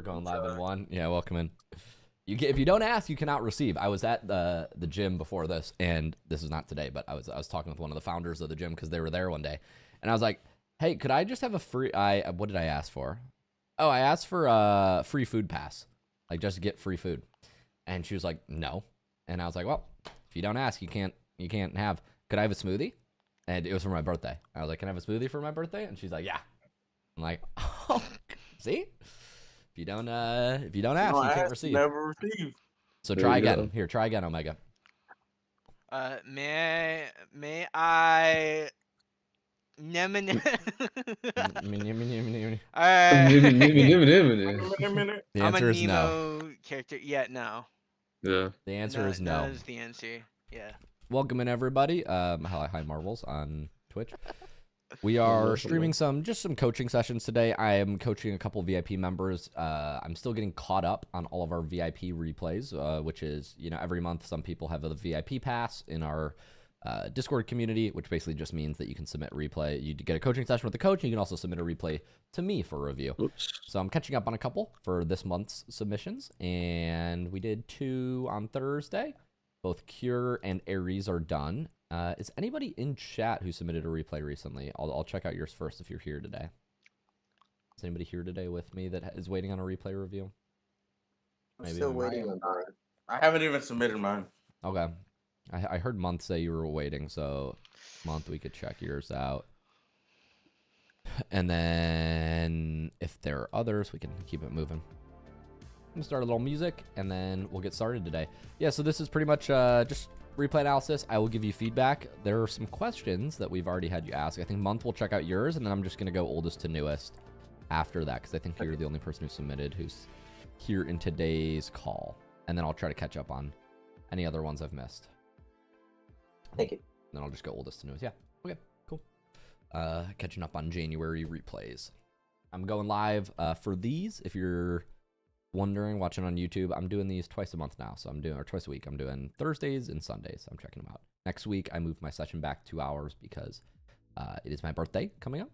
going live in 1. Yeah, welcome in. If you don't ask, you cannot receive. I was at the gym before this, and this is not today, but I was talking with one of the founders of the gym because they were there one day, and I was like, "Hey, could I just have a free?" What did I ask for? Oh, I asked for a free food pass, like just to get free food, and she was like, "No," and I was like, "Well, if you don't ask, you can't have. Could I have a smoothie?" And it was for my birthday. I was like, "Can I have a smoothie for my birthday?" And she's like, "Yeah." I'm like, "Oh, see." If you don't ask, you can't receive. Never receive. So try again. Here, try again, Omega. May I? The answer is no. Character. Yeah, no. Yeah. The answer is no. That is the answer. Yeah. Welcome in, everybody. Hi, Marvels on Twitch. We are streaming some coaching sessions today. I am coaching a couple VIP members. I'm still getting caught up on all of our VIP replays, which is, every month some people have a VIP pass in our Discord community, which basically just means that you can submit a replay. You get a coaching session with the coach, and you can also submit a replay to me for review. Oops. So I'm catching up on a couple for this month's submissions, and we did 2 on Thursday. Both Cure and Aries are done. Is anybody in chat who submitted a replay recently? I'll check out yours first if you're here today. Is anybody here today with me that is waiting on a replay review? I'm still waiting on mine. I haven't even submitted mine. Okay. I heard Month say you were waiting, so Month, we could check yours out. And then if there are others, we can keep it moving. I'm gonna start a little music, and then we'll get started today. Yeah, so this is pretty much just replay analysis. I will give you feedback. There are some questions that we've already had you ask. I think Month will check out yours, and then I'm just gonna go oldest to newest after that, because I think you're the only person who submitted who's here in today's call. And then I'll try to catch up on any other ones I've missed. Thank you. Then I'll just go oldest to newest. Yeah, okay, cool. Catching up on January replays. I'm going live for these. If you're wondering, watching on YouTube, I'm doing these twice a month now. So or twice a week. I'm doing Thursdays and Sundays. I'm checking them out. Next week, I moved my session back 2 hours because it is my birthday coming up,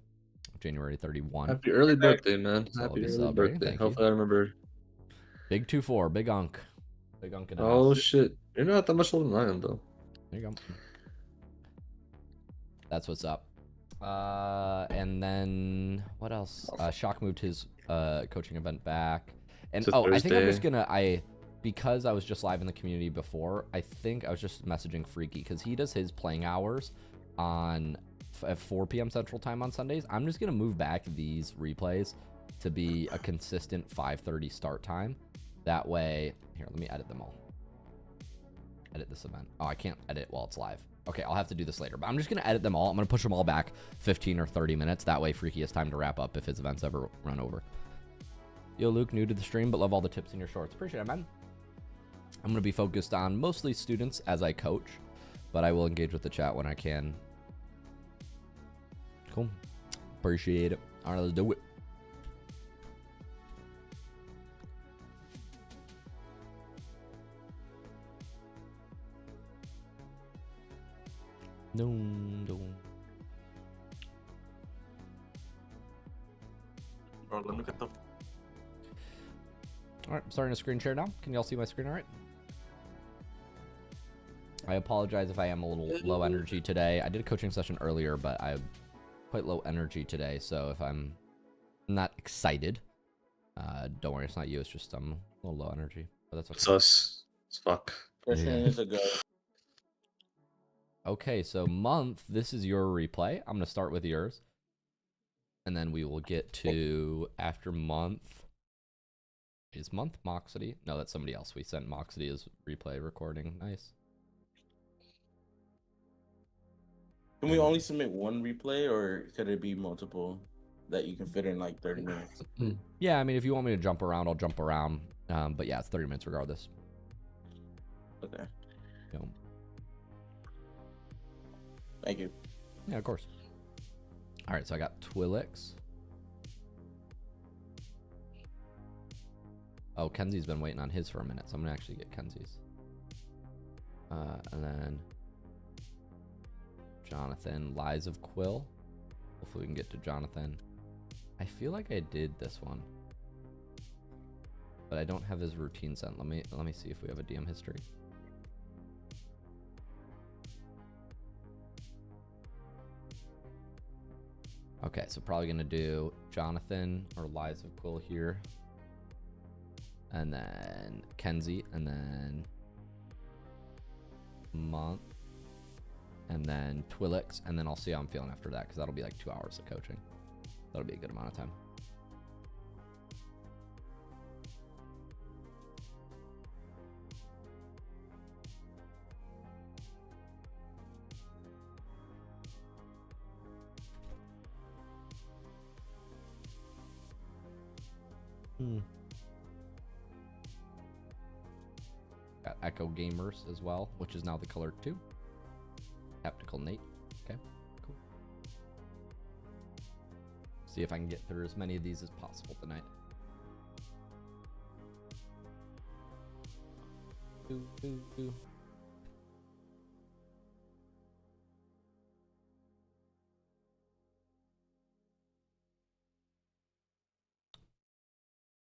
January 31. Happy early birthday, man. So Happy early birthday. Hopefully I remember. Big 2-4, big unk. Big unk in the Oh, house. shit. You're not that much older than I am, though. There you go. That's what's up. And then what else? Shock moved his coaching event back. And I think I'm just gonna because I was just live in the community before, I think I was just messaging Freaky because he does his playing hours at 4 p.m. Central Time on Sundays. I'm just gonna move back these replays to be a consistent 5:30 start time. That way, here, let me edit them all. Edit this event. Oh, I can't edit while it's live. Okay, I'll have to do this later, but I'm just gonna edit them all. I'm gonna push them all back 15 or 30 minutes. That way Freaky has time to wrap up if his events ever run over. Yo, Luke, new to the stream, but love all the tips in your shorts. Appreciate it, man. I'm gonna be focused on mostly students as I coach, but I will engage with the chat when I can. Cool. Appreciate it. All right, let's do it. Bro, let me get the. All right, I'm starting a screen share now. Can y'all see my screen all right? I apologize if I am a little low energy today. I did a coaching session earlier, but I'm quite low energy today. So if I'm not excited, don't worry, it's not you. It's just I'm a little low energy. But that's okay. It's us. It's fuck. Okay, so Month, this is your replay. I'm going to start with yours. And then we will get to after Month. Is Month Moxity? No, that's somebody else. We sent Moxity as replay recording. Nice. Can we only submit one replay, or could it be multiple that you can fit in like 30 minutes? Yeah, I mean, if you want me to jump around, I'll jump around. But yeah, it's 30 minutes regardless. Okay. You know. Thank you. Yeah, of course. All right, so I got Twilix. Oh, Kenzie's been waiting on his for a minute, so I'm gonna actually get Kenzie's. And then Jonathan, Lies of Quill. Hopefully we can get to Jonathan. I feel like I did this one. but I don't have his routine sent. Let me see if we have a DM history. Okay, so probably gonna do Jonathan or Lies of Quill here, and then Kenzie, and then Month, and then Twilix, and then I'll see how I'm feeling after that, because that'll be like 2 hours of coaching. That'll be a good amount of time. Got Echo Gamers as well, which is now the color 2. Tactical Nate. Okay, cool. See if I can get through as many of these as possible tonight.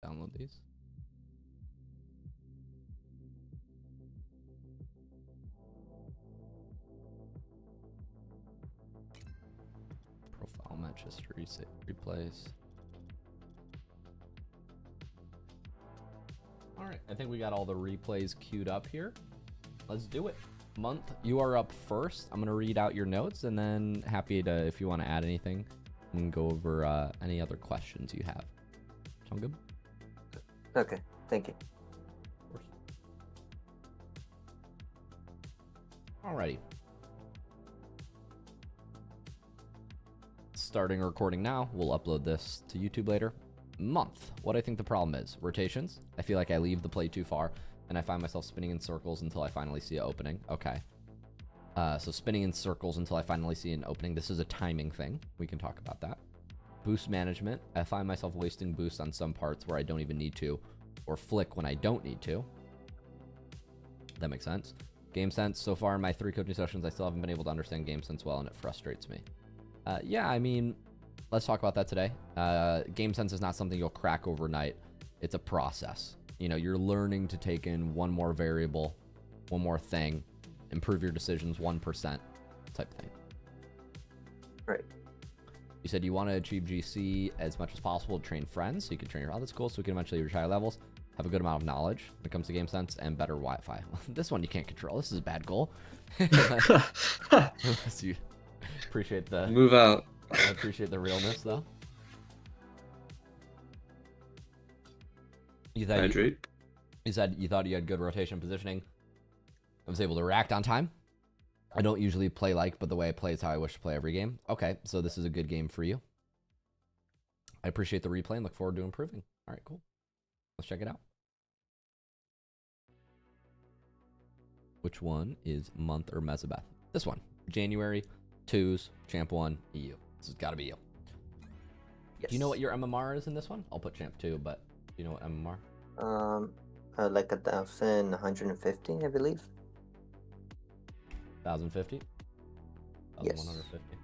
Download these. Profile match history, save replays. All right, I think we got all the replays queued up here. Let's do it. Month, you are up first. I'm gonna read out your notes, and then happy to, if you want to add anything, and go over any other questions you have. Sound good? Okay, thank you. Of course. Alrighty. Starting recording now. We'll upload this to YouTube later. Month. What I think the problem is. Rotations. I feel like I leave the play too far, and I find myself spinning in circles until I finally see an opening. Okay. So spinning in circles until I finally see an opening. This is a timing thing. We can talk about that. Boost management. I find myself wasting boosts on some parts where I don't even need to, or flick when I don't need to. That makes sense. Game sense. So far in my 3 coaching sessions, I still haven't been able to understand game sense well, and it frustrates me. Yeah, I mean, let's talk about that today. Game sense is not something you'll crack overnight. It's a process. You know, you're learning to take in one more variable, one more thing, improve your decisions 1% type thing. Right. You said you want to achieve GC as much as possible to train friends, so you can train your other schools, so we can eventually reach higher levels, have a good amount of knowledge when it comes to game sense, and better Wi-Fi. This one you can't control. This is a bad goal. Unless you appreciate the move out. I appreciate the realness, though. You said you thought you had good rotation positioning. I was able to react on time. I don't usually play but the way I play is how I wish to play every game. Okay, so this is a good game for you. I appreciate the replay and look forward to improving. All right, cool. Let's check it out. Which one is Month or Mezabeth? This one. January, 2s, Champ 1, EU. This has got to be you. Yes. Do you know what your MMR is in this one? I'll put Champ 2, but do you know what MMR? Like 1,150, I believe. 1,050? Yes. 1,150?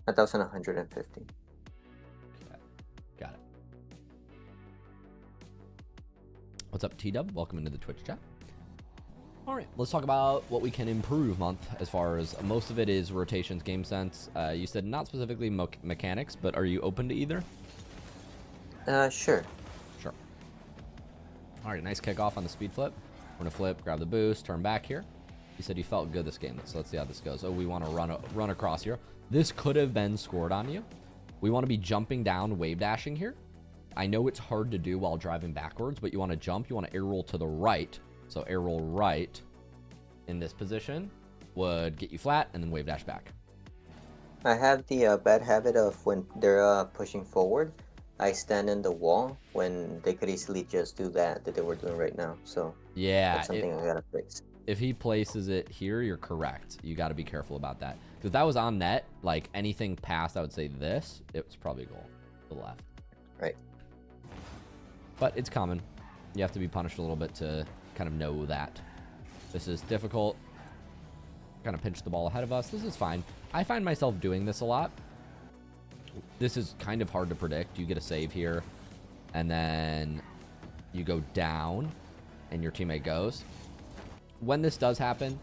1,150. Okay. Got it. What's up, T-Dub? Welcome into the Twitch chat. All right, let's talk about what we can improve, Month, as far as most of it is rotations, game sense. You said not specifically mechanics, but are you open to either? Sure. Sure. All right, nice kickoff on the speed flip. We're going to flip, grab the boost, turn back here. You said you felt good this game, so let's see how this goes. Oh, we want to run across here. This could have been scored on you. We want to be jumping down, wave dashing here. I know it's hard to do while driving backwards, but you want to jump. You want to air roll to the right. So air roll right in this position would get you flat and then wave dash back. I have the bad habit of when they're pushing forward, I stand in the wall when they could easily just do that they were doing right now. So yeah, that's something I gotta fix. If he places it here, you're correct. You got to be careful about that. Because if that was on net, like anything past, I would say this, it was probably a goal to the left. Right. But it's common. You have to be punished a little bit to kind of know that. This is difficult. Kind of pinch the ball ahead of us. This is fine. I find myself doing this a lot. This is kind of hard to predict. You get a save here. And then you go down, and your teammate goes. When this does happen,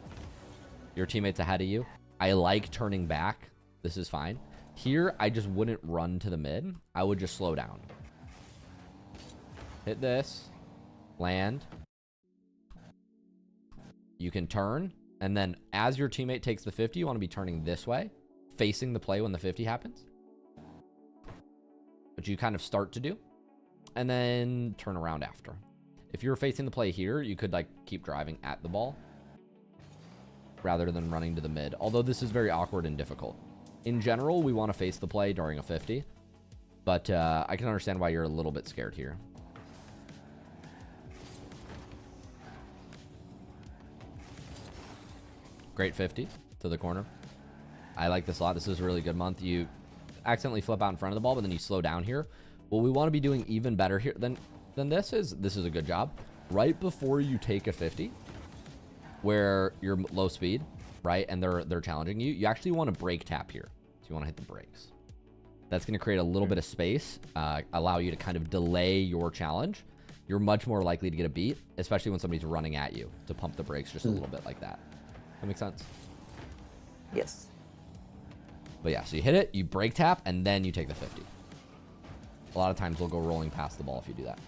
your teammate's ahead of you. I like turning back. This is fine. Here, I just wouldn't run to the mid. I would just slow down. Hit this. Land. You can turn. And then as your teammate takes the 50, you want to be turning this way, facing the play when the 50 happens. Which you kind of start to do. And then turn around after. If you're facing the play here, you could like keep driving at the ball rather than running to the mid. Although this is very awkward and difficult. In general, we want to face the play during a 50. But I can understand why you're a little bit scared here. Great 50 to the corner. I like this a lot. This is a really good month. You accidentally flip out in front of the ball, but then you slow down here. What we want to be doing even better here than this is a good job. Right before you take a 50, where you're low speed, right, and they're challenging you, you actually want to brake tap here. So you want to hit the brakes. That's going to create a little bit of space, allow you to kind of delay your challenge. You're much more likely to get a beat, especially when somebody's running at you, to pump the brakes just a little bit like that. That makes sense? Yes. But yeah, so you hit it, you brake tap, and then you take the 50. A lot of times we'll go rolling past the ball if you do that.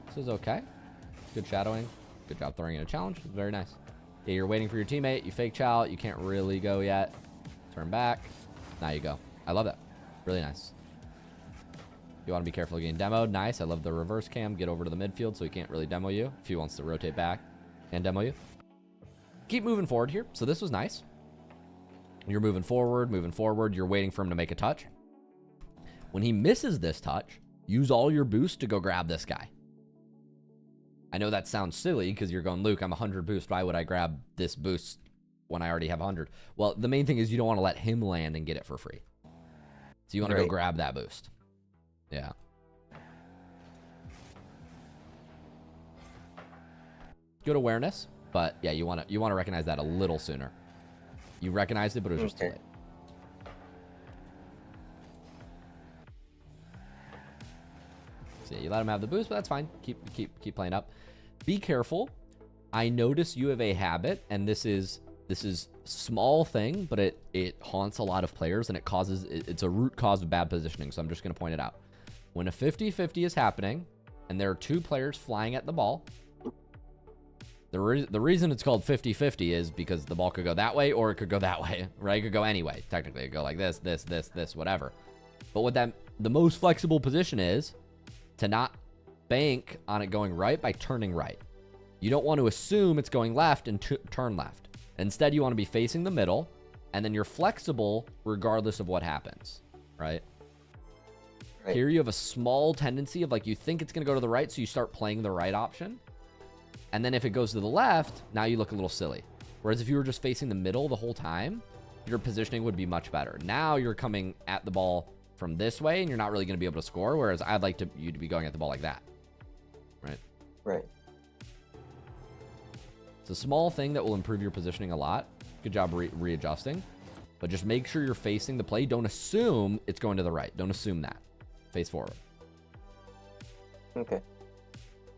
This is okay. Good shadowing. Good job throwing in a challenge. Very nice. Yeah, you're waiting for your teammate. You fake chow. You can't really go yet. Turn back. Now you go. I love that. Really nice. You want to be careful of getting demoed. Nice. I love the reverse cam. Get over to the midfield so he can't really demo you if he wants to rotate back and demo you. Keep moving forward here. So this was nice. You're moving forward, moving forward. You're waiting for him to make a touch. When he misses this touch, use all your boost to go grab this guy. I know that sounds silly because you're going, Luke, I'm 100 boost. Why would I grab this boost when I already have 100? Well, the main thing is you don't want to let him land and get it for free. So you want to go grab that boost. Yeah. Good awareness, but yeah, you want to recognize that a little sooner. You recognized it, but it was just too late. So yeah, you let him have the boost, but that's fine. Keep playing up. Be careful. I notice you have a habit, and this is small thing, but it haunts a lot of players, and it's a root cause of bad positioning. So I'm just going to point it out. When a 50-50 is happening, and there are two players flying at the ball, the reason it's called 50-50 is because the ball could go that way or it could go that way, right? It could go any way. Technically, it could go like this, whatever. But what the most flexible position is to not bank on it going right by turning right. You don't want to assume it's going left and turn left. Instead, you want to be facing the middle, and then you're flexible regardless of what happens, right? Here you have a small tendency of like you think it's going to go to the right, so you start playing the right option. And then if it goes to the left, now you look a little silly. Whereas if you were just facing the middle the whole time, your positioning would be much better. Now you're coming at the ball from this way, and you're not really going to be able to score, whereas I'd like you to be going at the ball like that, right? Right. It's a small thing that will improve your positioning a lot. Good job readjusting. But just make sure you're facing the play. Don't assume it's going to the right. Don't assume that. Face forward. Okay.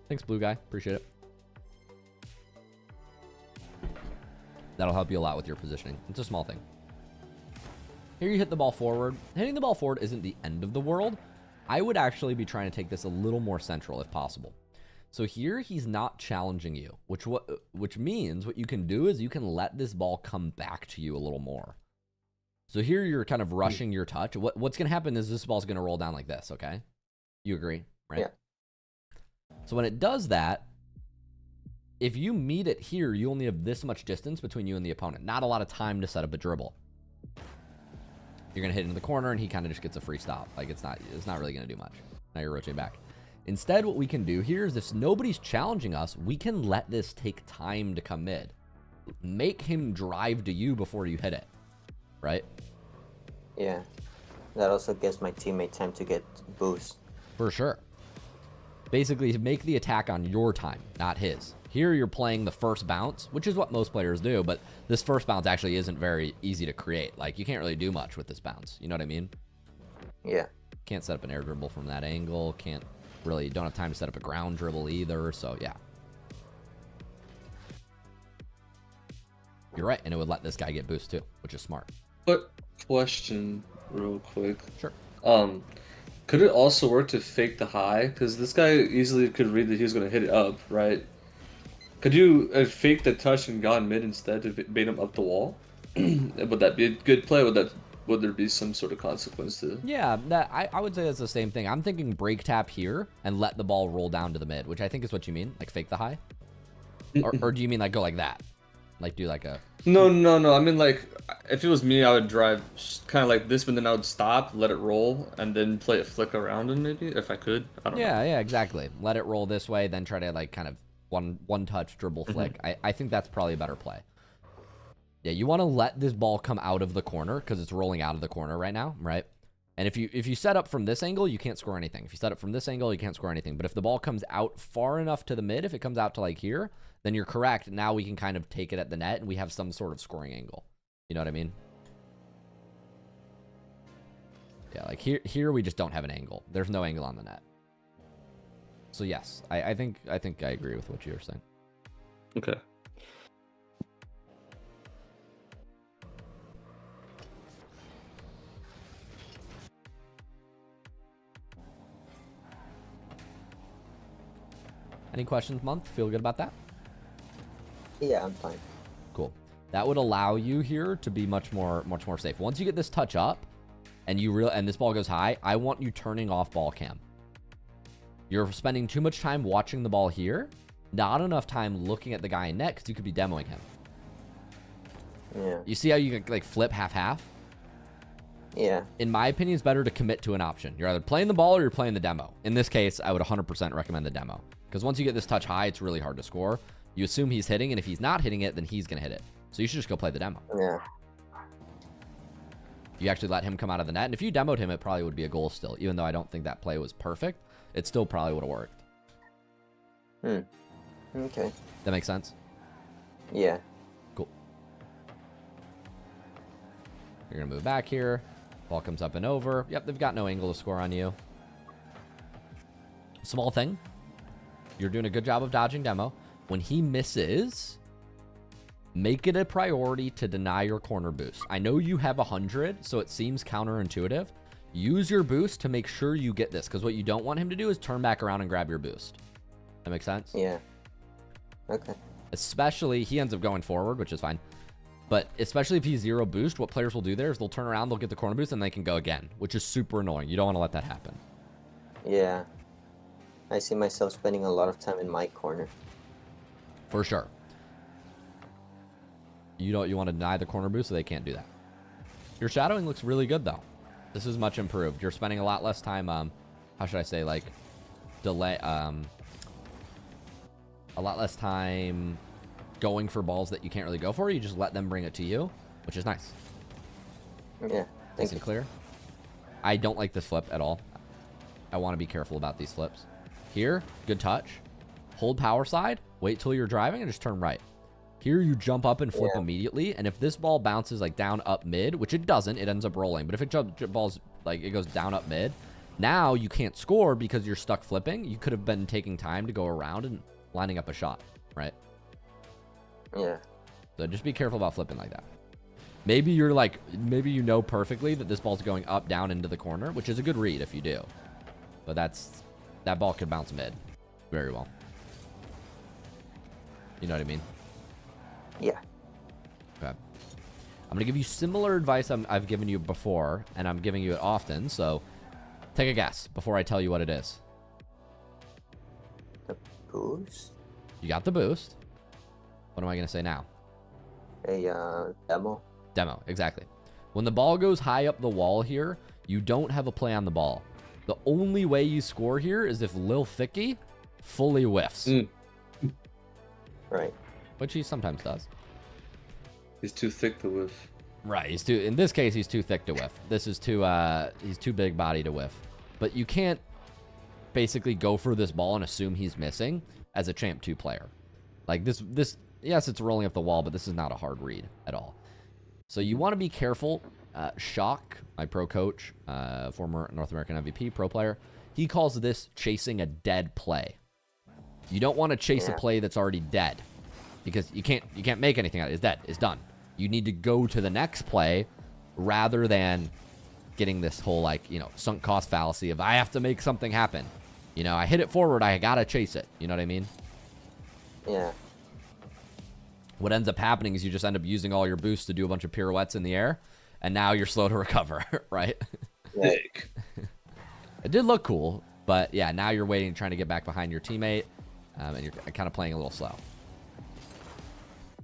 Thanks, Blue Guy. Appreciate it. That'll help you a lot with your positioning. It's a small thing. Here you hit the ball forward. Hitting the ball forward isn't the end of the world. I would actually be trying to take this a little more central if possible. So here he's not challenging you, which means what you can do is you can let this ball come back to you a little more. So here you're kind of rushing your touch. What's going to happen is this ball's going to roll down like this, okay? You agree, right? Yeah. So when it does that, if you meet it here, you only have this much distance between you and the opponent. Not a lot of time to set up a dribble. You're going to hit into the corner, and he kind of just gets a free stop. Like, it's not really going to do much. Now you're rotating back. Instead, what we can do here is if nobody's challenging us, we can let this take time to come mid. Make him drive to you before you hit it. Right? Yeah. That also gives my teammate time to get boost. For sure. Basically, make the attack on your time, not his. Here you're playing the first bounce, which is what most players do, but this first bounce actually isn't very easy to create. Like, you can't really do much with this bounce. You know what I mean? Yeah. Can't set up an air dribble from that angle. Can't really, don't have time to set up a ground dribble either. So yeah. You're right, and it would let this guy get boost too, which is smart. But question, real quick. Sure. Could it also work to fake the high? Because this guy easily could read that he was going to hit it up, right? Could you fake the touch and gone mid instead to bait him up the wall? Would that be a good play? Would there be some sort of consequence to? Yeah, I would say that's the same thing. I'm thinking break tap here and let the ball roll down to the mid, which I think is what you mean, like fake the high. Or do you mean like go like that? Like do like a... No. I mean, like, if it was me, I would drive kind of like this, but then I would stop, let it roll, and then play a flick around him maybe, if I could. I don't know. Yeah, exactly. Let it roll this way, then try to like kind of one touch dribble flick. I think that's probably a better play. Yeah, you want to let this ball come out of the corner because it's rolling out of the corner right now, right? And if you set up from this angle, you can't score anything. If you set up from this angle, you can't score anything. But if the ball comes out far enough to the mid, if it comes out to like here, then you're correct. Now we can kind of take it at the net and we have some sort of scoring angle. You know what I mean? Yeah, like here we just don't have an angle. There's no angle on the net. So yes, I think I agree with what you're saying. Okay. Any questions, Month? Feel good about that? Yeah, I'm fine. Cool. That would allow you here to be much more safe. Once you get this touch up and this ball goes high, I want you turning off ball cam. You're spending too much time watching the ball here, not enough time looking at the guy in net because you could be demoing him. Yeah. You see how you can like flip half-half? Yeah. In my opinion, it's better to commit to an option. You're either playing the ball or you're playing the demo. In this case, I would 100% recommend the demo. Because once you get this touch high, it's really hard to score. You assume he's hitting, and if he's not hitting it, then he's going to hit it. So you should just go play the demo. Yeah. You actually let him come out of the net, and if you demoed him, it probably would be a goal still. Even though I don't think that play was perfect, it still probably would have worked. Okay. That makes sense? Yeah. Cool. You're going to move back here. Ball comes up and over. Yep, they've got no angle to score on you. Small thing. You're doing a good job of dodging demo. When he misses, make it a priority to deny your corner boost. I know you have 100, so it seems counterintuitive. Use your boost to make sure you get this, because what you don't want him to do is turn back around and grab your boost. That makes sense? Yeah. Okay. Especially, he ends up going forward, which is fine. But especially if he's 0 boost, what players will do there is they'll turn around, they'll get the corner boost, and they can go again, which is super annoying. You don't want to let that happen. Yeah. I see myself spending a lot of time in my corner. For sure. You want to deny the corner boost, so they can't do that. Your shadowing looks really good, though. This is much improved. You're spending a lot less time, how should I say, like, delay, a lot less time going for balls that you can't really go for. You just let them bring it to you, which is nice. Yeah, Nice and clear. I don't like this flip at all. I want to be careful about these flips. Here, good touch. Hold power side, wait till you're driving, and just turn right. Here, you jump up and flip immediately, and if this ball bounces like down up mid, which it doesn't, it ends up rolling, but if it balls like it goes down up mid, now you can't score because you're stuck flipping. You could have been taking time to go around and lining up a shot, right? Yeah. So just be careful about flipping like that. Maybe you're like, maybe you know perfectly that this ball's going up, down into the corner, which is a good read if you do. But that ball could bounce mid very well. You know what I mean? Yeah. Okay. I'm going to give you similar advice I've given you before, and I'm giving you it often, so take a guess before I tell you what it is. The boost? You got the boost. What am I going to say now? A demo? Demo, exactly. When the ball goes high up the wall here, you don't have a play on the ball. The only way you score here is if Lil Thicky fully whiffs. Right. Which he sometimes does. He's too thick to whiff. Right, in this case, he's too thick to whiff. This is he's too big body to whiff. But you can't basically go for this ball and assume he's missing as a Champ 2 player. Like this, yes, it's rolling up the wall, but this is not a hard read at all. So you want to be careful Shock, my pro coach, former North American MVP, pro player, he calls this chasing a dead play. You don't want to chase a play that's already dead, because you can't make anything out of it. It's dead. It's done. You need to go to the next play rather than getting this whole, like, you know, sunk cost fallacy of I have to make something happen. You know, I hit it forward, I gotta chase it. You know what I mean? Yeah. What ends up happening is you just end up using all your boosts to do a bunch of pirouettes in the air, and now you're slow to recover, right? Sick. It did look cool, but yeah, now you're waiting, trying to get back behind your teammate, and you're kind of playing a little slow.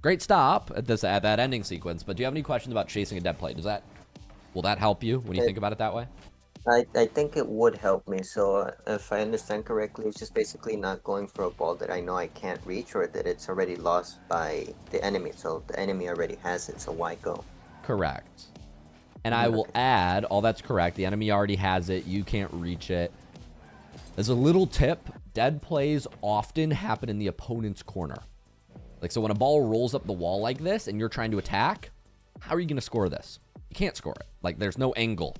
Great stop at that ending sequence, but do you have any questions about chasing a dead play? Will that help you when you think about it that way? I think it would help me. So if I understand correctly, it's just basically not going for a ball that I know I can't reach, or that it's already lost by the enemy. So the enemy already has it, so why go? Correct. And I will add, all that's correct. The enemy already has it. You can't reach it. As a little tip, dead plays often happen in the opponent's corner. Like, so when a ball rolls up the wall like this and you're trying to attack, how are you going to score this? You can't score it. Like, there's no angle.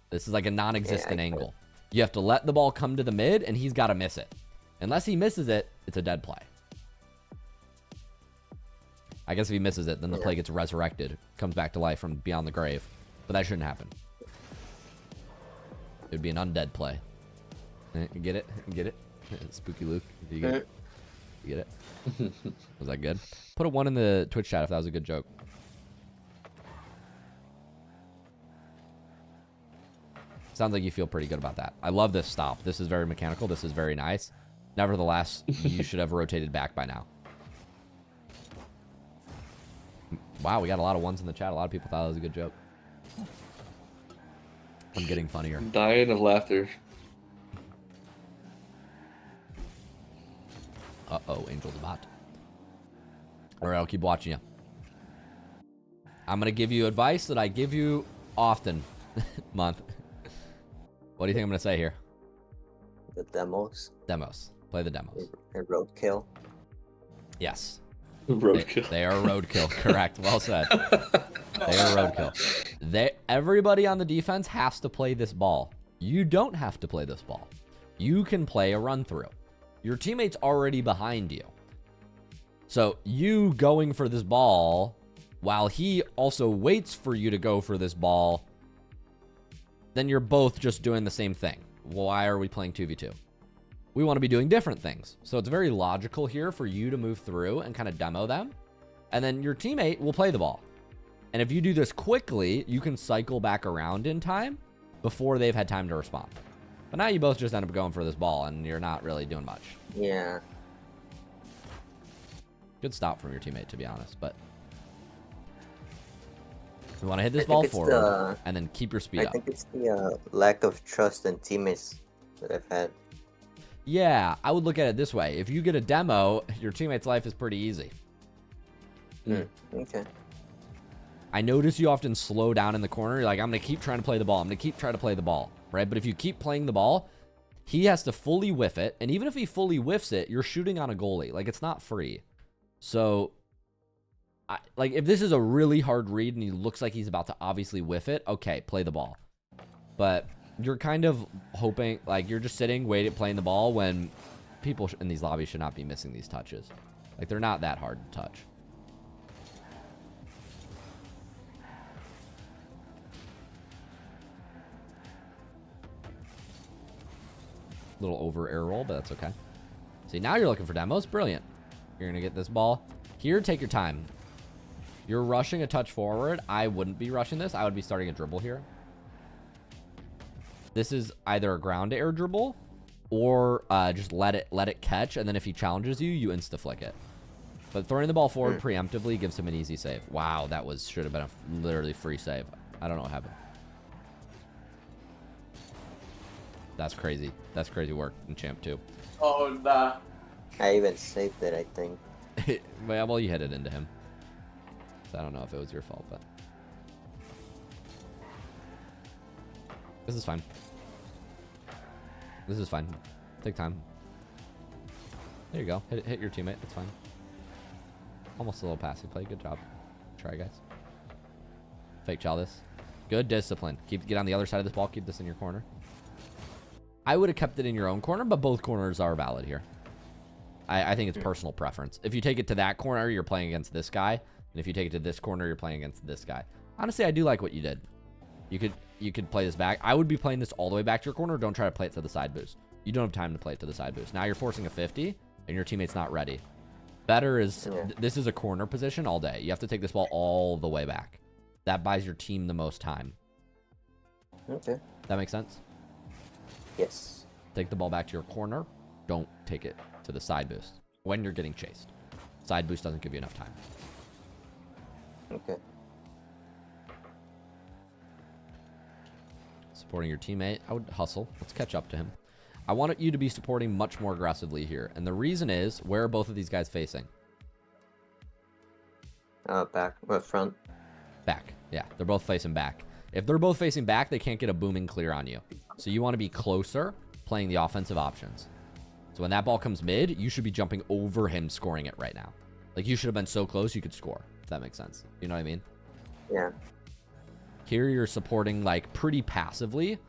This is like a non-existent angle. You have to let the ball come to the mid, and he's got to miss it. Unless he misses it, it's a dead play. I guess if he misses it, then the play gets resurrected, comes back to life from beyond the grave. But that shouldn't happen. It would be an undead play. Get it? Get it? SpookyLuke. You get it? You get it? Was that good? Put a 1 in the Twitch chat if that was a good joke. Sounds like you feel pretty good about that. I love this stop. This is very mechanical. This is very nice. Nevertheless, you should have rotated back by now. Wow, we got a lot of 1s in the chat. A lot of people thought it was a good joke. I'm getting funnier. I'm dying of laughter. Uh-oh, Angel's bot. All right, I'll keep watching you. I'm going to give you advice that I give you often. Month. What do you think I'm going to say here? The demos. Demos. Play the demos. A roadkill. Yes. Roadkill. They are roadkill. Correct. Well said. They are roadkill. Everybody on the defense has to play this ball. You don't have to play this ball. You can play a run through. Your teammate's already behind you. So you going for this ball while he also waits for you to go for this ball, then you're both just doing the same thing. Why are we playing 2v2? We want to be doing different things. So it's very logical here for you to move through and kind of demo them. And then your teammate will play the ball. And if you do this quickly, you can cycle back around in time before they've had time to respond. But now you both just end up going for this ball and you're not really doing much. Yeah. Good stop from your teammate, to be honest. But you want to hit this ball forward and then keep your speed up. I think it's the lack of trust in teammates that I've had. Yeah, I would look at it this way. If you get a demo, your teammate's life is pretty easy. Okay. I notice you often slow down in the corner. You're like, I'm going to keep trying to play the ball. I'm going to keep trying to play the ball, right? But if you keep playing the ball, he has to fully whiff it. And even if he fully whiffs it, you're shooting on a goalie. Like, it's not free. So, like, if this is a really hard read and he looks like he's about to obviously whiff it, okay, play the ball. But you're kind of hoping, like, you're just sitting, waiting, playing the ball when people in these lobbies should not be missing these touches. Like, they're not that hard to touch. Little over air roll, but that's okay. See, now you're looking for demos. Brilliant. You're going to get this ball. Here, take your time. You're rushing a touch forward. I wouldn't be rushing this. I would be starting a dribble here. This is either a ground to air dribble or just let it catch, and then if he challenges you, you insta-flick it. But throwing the ball forward preemptively gives him an easy save. Wow, that should have been a literally free save. I don't know what happened. That's crazy. That's crazy work in Champ 2. Oh, nah. I even saved it, I think. Well, you hit it into him. So I don't know if it was your fault, but this is fine. This is fine. Take time. There you go. Hit your teammate. It's fine. Almost a little passing play. Good job. Try, guys. Fake Chalice. Good discipline. Get on the other side of this ball. Keep this in your corner. I would have kept it in your own corner, but both corners are valid here. I think it's personal preference. If you take it to that corner, you're playing against this guy. And if you take it to this corner, you're playing against this guy. Honestly, I do like what you did. You could play this back. I would be playing this all the way back to your corner. Don't try to play it to the side boost. You don't have time to play it to the side boost. Now you're forcing a 50, and your teammate's not ready. Better is, this is a corner position all day. You have to take this ball all the way back. That buys your team the most time. Okay. That makes sense? Yes. Take the ball back to your corner. Don't take it to the side boost when you're getting chased. Side boost doesn't give you enough time. Okay. Supporting your teammate. I would hustle. Let's catch up to him. I want you to be supporting much more aggressively here. And the reason is, where are both of these guys facing? Back or front? Back. Yeah, they're both facing back. If they're both facing back, they can't get a booming clear on you. So you want to be closer, playing the offensive options. So when that ball comes mid, you should be jumping over him, scoring it right now. Like, you should have been so close you could score, if that makes sense. You know what I mean? Yeah. Here you're supporting, like, pretty passively.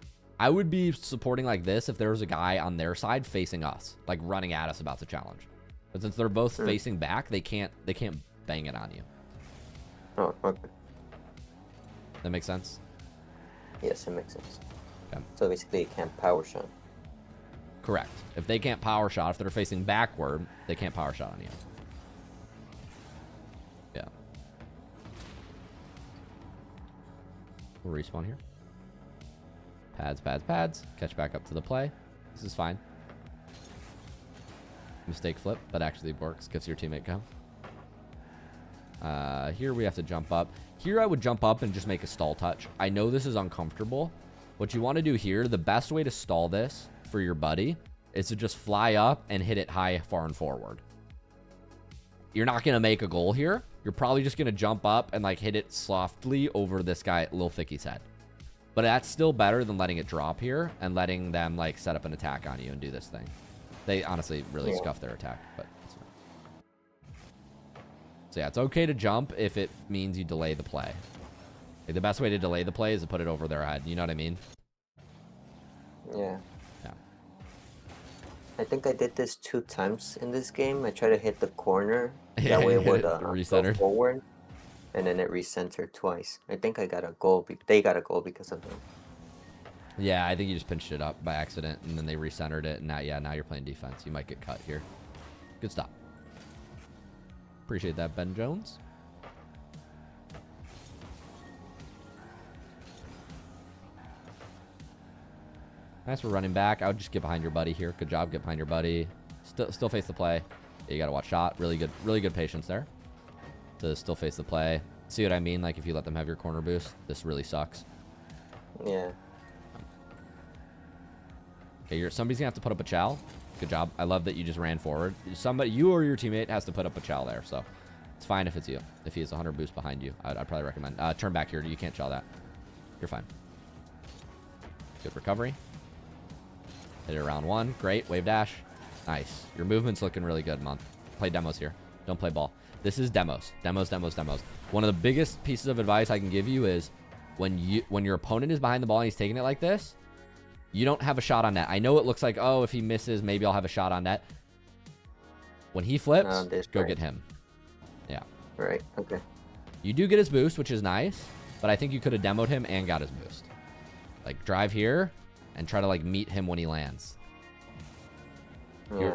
I would be supporting like this if there was a guy on their side facing us, like running at us about to challenge. But since they're both facing back, they can't bang it on you. Oh, okay. That makes sense? Yes, it makes sense. Okay. So basically, you can't power shot. Correct. If they can't power shot, if they're facing backward, they can't power shot on you. Yeah. We'll respawn here. Pads, pads, pads. Catch back up to the play. This is fine. Mistake flip, but actually works. Gets your teammate go. Here we have to jump up. Here I would jump up and just make a stall touch. I know this is uncomfortable. What you want to do here, the best way to stall this for your buddy is to just fly up and hit it high, far, and forward. You're not going to make a goal here. You're probably just going to jump up and like hit it softly over this guy, Lil Thicky's head. But that's still better than letting it drop here and letting them like set up an attack on you and do this thing. They honestly really scuff their attack, but it's fine. So yeah, it's okay to jump if it means you delay the play. Like, the best way to delay the play is to put it over their head. You know what I mean? Yeah. Yeah. I think I did this 2 times in this game. I tried to hit the corner. That way it would go forward. And then it recentered twice. I think I got a goal. They got a goal because of them. Yeah, I think you just pinched it up by accident, and then they recentered it. And now, yeah, now you're playing defense. You might get cut here. Good stop. Appreciate that, Ben Jones. Nice, we're running back. I would just get behind your buddy here. Good job, get behind your buddy. Still face the play. Yeah, you got to watch shot. Really good patience there. To still face the play. See what I mean? Like, if you let them have your corner boost, this really sucks. Yeah. Okay, somebody's gonna have to put up a chow. Good job. I love that you just ran forward. You or your teammate has to put up a chow there, so it's fine if it's you. If he has 100 boost behind you, I'd probably recommend. Turn back here. You can't chow that. You're fine. Good recovery. Hit it around 1. Great. Wave dash. Nice. Your movement's looking really good, Month. Play demos here. Don't play ball. This is demos. Demos. One of the biggest pieces of advice I can give you is when your opponent is behind the ball and he's taking it like this, you don't have a shot on net. I know it looks like, oh, if he misses, maybe I'll have a shot on net. When he flips, go get him. Yeah. Right. Okay. You do get his boost, which is nice, but I think you could have demoed him and got his boost. Like, drive here and try to like meet him when he lands.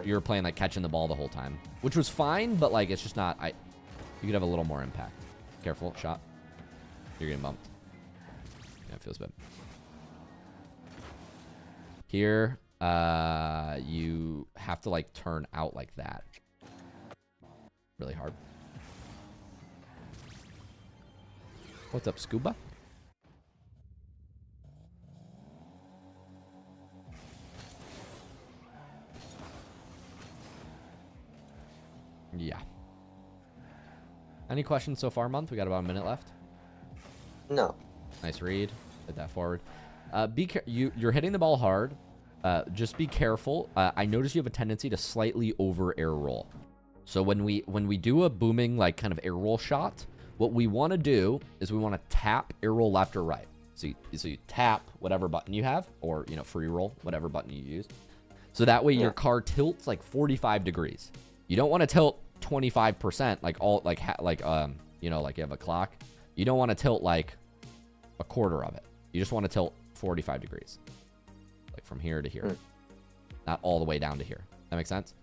You're playing like catching the ball the whole time, which was fine, but like it's just not. You could have a little more impact. Careful, shot. You're getting bumped. Yeah, it feels bad. Here, you have to like turn out like that. Really hard. What's up, Scuba? Yeah. Any questions so far, Month? We got about a minute left. No. Nice read. Hit that forward. You're hitting the ball hard. Just be careful. I notice you have a tendency to slightly over air roll. So when we do a booming like kind of air roll shot, what we want to do is we want to tap air roll left or right. So you tap whatever button you have, or free roll whatever button you use. So that way your car tilts like 45 degrees. You don't want to tilt 25%, like you have a clock. You don't want to tilt like a quarter of it. You just want to tilt 45 degrees, like from here to here, not all the way down to here. That makes sense?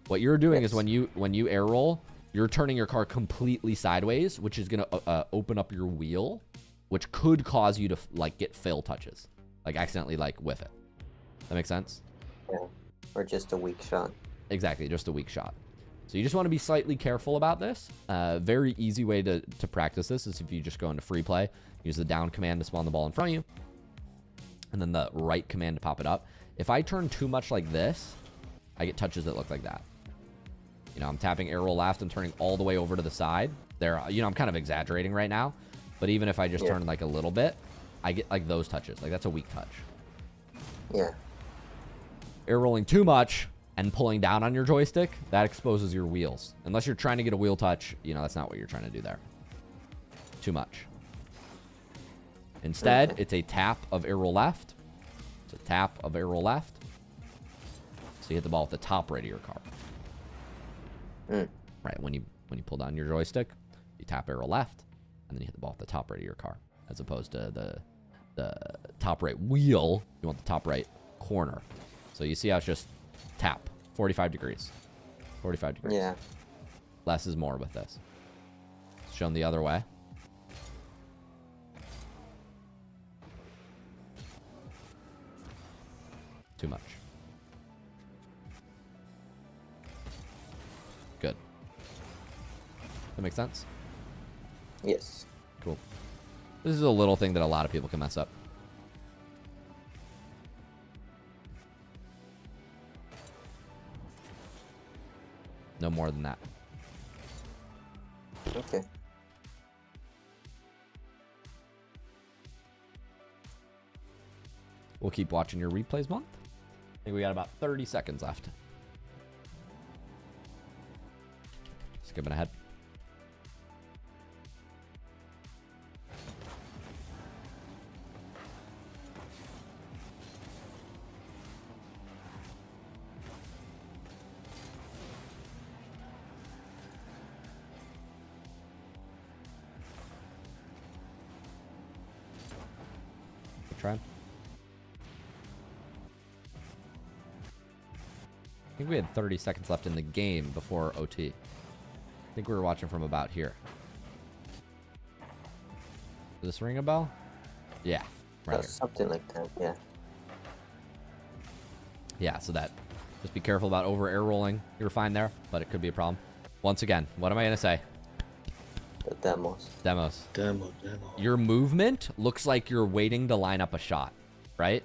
What you're doing is when you air roll, you're turning your car completely sideways, which is going to open up your wheel, which could cause you to like get fail touches, like accidentally like whiff it. That makes sense? Yeah. Or just a weak shot. Exactly, just a weak shot. So you just want to be slightly careful about this. Very easy way to practice this is if you just go into free play, use the down command to spawn the ball in front of you, and then the right command to pop it up. If I turn too much like this, I get touches that look like that. I'm tapping air roll left and turning all the way over to the side. There, I'm kind of exaggerating right now, but even if I just turn like a little bit, I get like those touches. Like that's a weak touch. Yeah. Air rolling too much and pulling down on your joystick, that exposes your wheels. Unless you're trying to get a wheel touch, that's not what you're trying to do there. Too much. Instead, it's a tap of air roll left. It's a tap of air roll left. So you hit the ball with the top right of your car. Right, when you pull down your joystick, you tap air roll left, and then you hit the ball with the top right of your car, as opposed to the top right wheel. You want the top right corner. So you see how it's just tap 45 degrees. 45 degrees. Yeah. Less is more with this. It's shown the other way. Too much. Good. That makes sense? Yes. Cool. This is a little thing that a lot of people can mess up. No more than that. Okay. We'll keep watching your replays month. I think we got about 30 seconds left. Skipping ahead. Try. I think we had 30 seconds left in the game before OT. I think we were watching from about here. Does this ring a bell? Yeah, right here. Something like that, yeah. Yeah, so that. Just be careful about over air rolling. You were fine there, but it could be a problem. Once again, what am I going to say? The demos. Demos. Demo. Your movement looks like you're waiting to line up a shot, right?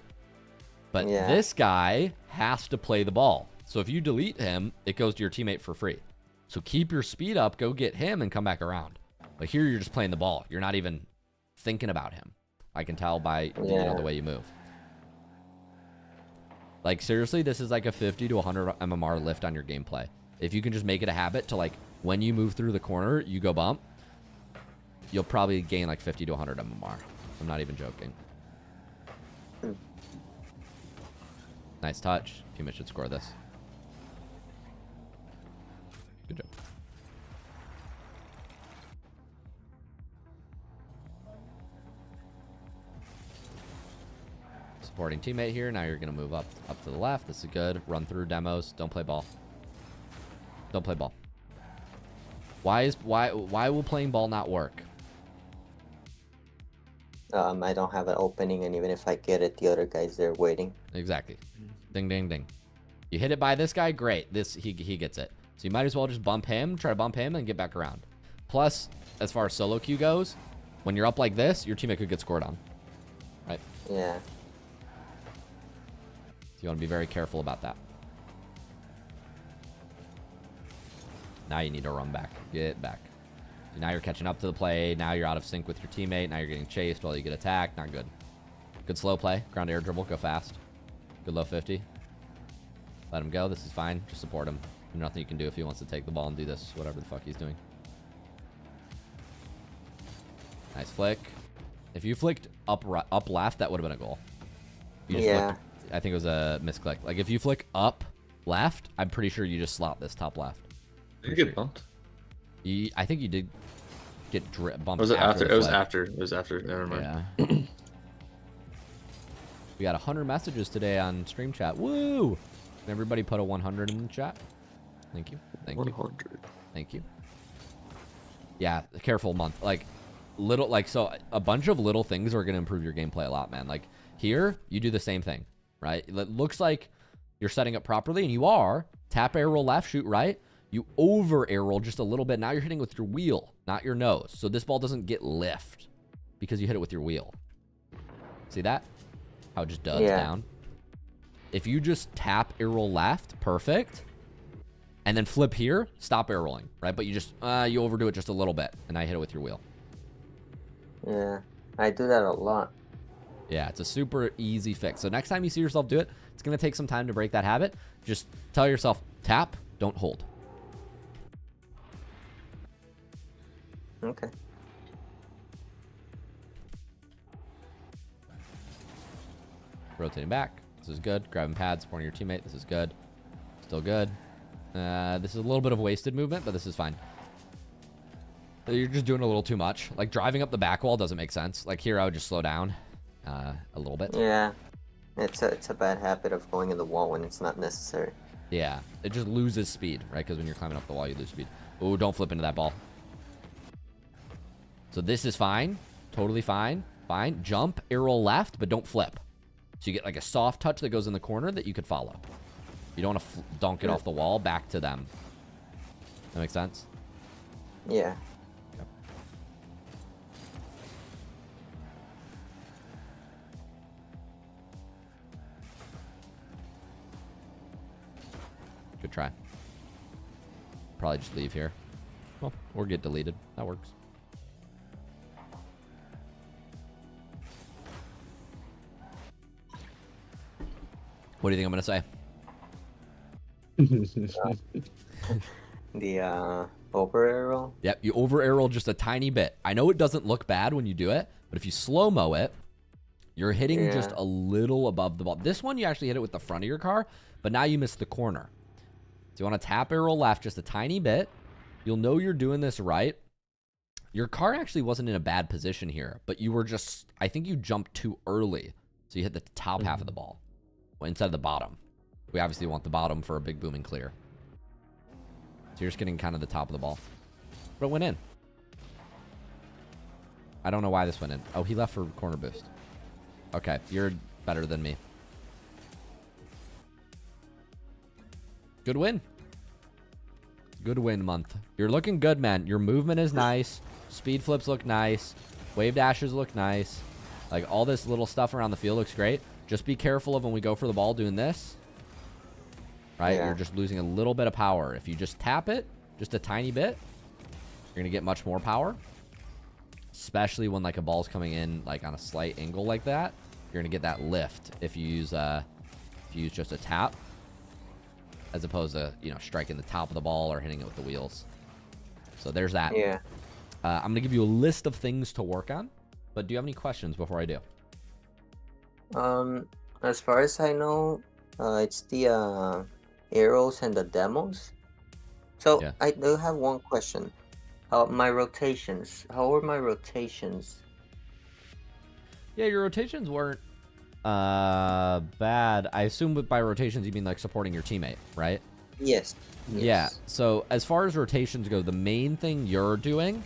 But this guy has to play the ball. So if you delete him, it goes to your teammate for free. So keep your speed up, go get him, and come back around. But here you're just playing the ball. You're not even thinking about him. I can tell by the way you move. Like seriously, this is like a 50 to 100 MMR lift on your gameplay. If you can just make it a habit to like when you move through the corner, you go bump. You'll probably gain like 50 to 100 MMR. I'm not even joking. Nice touch. Teammate should score this. Good job. Supporting teammate here. Now you're going to move up to the left. This is good. Run through demos. Don't play ball. Don't play ball. Why will playing ball not work? I don't have an opening, and even if I get it, the other guy's there waiting. Exactly. Ding, ding, ding. You hit it by this guy, great. He gets it. So you might as well just bump him, try to bump him, and get back around. Plus, as far as solo queue goes, when you're up like this, your teammate could get scored on. Right? Yeah. So you want to be very careful about that. Now you need to run back. Get back. So now you're catching up to the play. Now you're out of sync with your teammate. Now you're getting chased while you get attacked. Not good. Good slow play. Ground air dribble. Go fast. Good low 50. Let him go. This is fine. Just support him. There's nothing you can do if he wants to take the ball and do this. Whatever the fuck he's doing. Nice flick. If you flicked up left, that would have been a goal. You just Yeah. flicked, I think it was a misclick. Like if you flick up left, I'm pretty sure you just slot this top left. Did you get bumped? I think you did get bumped. Was it after? the It was flick. after. It was after. Never mind. Yeah. We got 100 messages today on stream chat. Woo! Everybody put a 100 in the chat. Thank you. Thank you. 100. Thank you. Yeah, careful month. Like little, like so a bunch of little things are gonna improve your gameplay a lot, man. Like here, you do the same thing, right? It looks like you're setting up properly, and you are. Tap air roll left, shoot right. You over air roll just a little bit. Now you're hitting with your wheel, not your nose. So this ball doesn't get lift because you hit it with your wheel. See that? How it just duds down. If you just tap air roll left, perfect. And then flip here, stop air rolling, right? But you just, you overdo it just a little bit, and I hit it with your wheel. Yeah, I do that a lot. Yeah, it's a super easy fix. So next time you see yourself do it, it's going to take some time to break that habit. Just tell yourself, tap, don't hold. Okay. Rotating back. This is good. Grabbing pad, supporting your teammate. This is good. Still good. This is a little bit of wasted movement, but this is fine. You're just doing a little too much. Like driving up the back wall doesn't make sense. Like here, I would just slow down a little bit. Yeah, it's a bad habit of going in the wall when it's not necessary. Yeah, it just loses speed, right? Because when you're climbing up the wall, you lose speed. Oh, don't flip into that ball. So this is fine. Totally fine. Fine. Jump, arrow left, but don't flip. So you get like a soft touch that goes in the corner that you could follow. You don't want to dunk it off the wall back to them. That makes sense? Yeah. Yep. Good try. Probably just leave here. Well, or get deleted. That works. What do you think I'm going to say? The over arrow. Yep, you over arrow just a tiny bit. I know it doesn't look bad when you do it, but if you slow-mo it, you're hitting just a little above the ball. This one, you actually hit it with the front of your car, but now you missed the corner. So you want to tap arrow left just a tiny bit. You'll know you're doing this right. Your car actually wasn't in a bad position here, but you were just, I think you jumped too early. So you hit the top half of the ball instead of the bottom. We obviously want the bottom for a big booming clear. So you're just getting kind of the top of the ball. But it went in. I don't know why this went in. Oh, he left for corner boost. Okay, you're better than me. Good win. Good win month. You're looking good, man. Your movement is nice. Speed flips look nice. Wave dashes look nice. Like all this little stuff around the field looks great. Just be careful of when we go for the ball doing this. Right? Yeah. You're just losing a little bit of power. If you just tap it, just a tiny bit, you're going to get much more power. Especially when like a ball's coming in like on a slight angle like that. You're going to get that lift if you use just a tap. As opposed to, you know, striking the top of the ball or hitting it with the wheels. So there's that. Yeah. I'm going to give you a list of things to work on. But do you have any questions before I do? As far as I know, it's the arrows and the demos. So Yeah. I do have one question. My rotations. How are my rotations? Yeah, your rotations weren't bad. I assume by rotations you mean like supporting your teammate, right? Yes. Yeah. So as far as rotations go, the main thing you're doing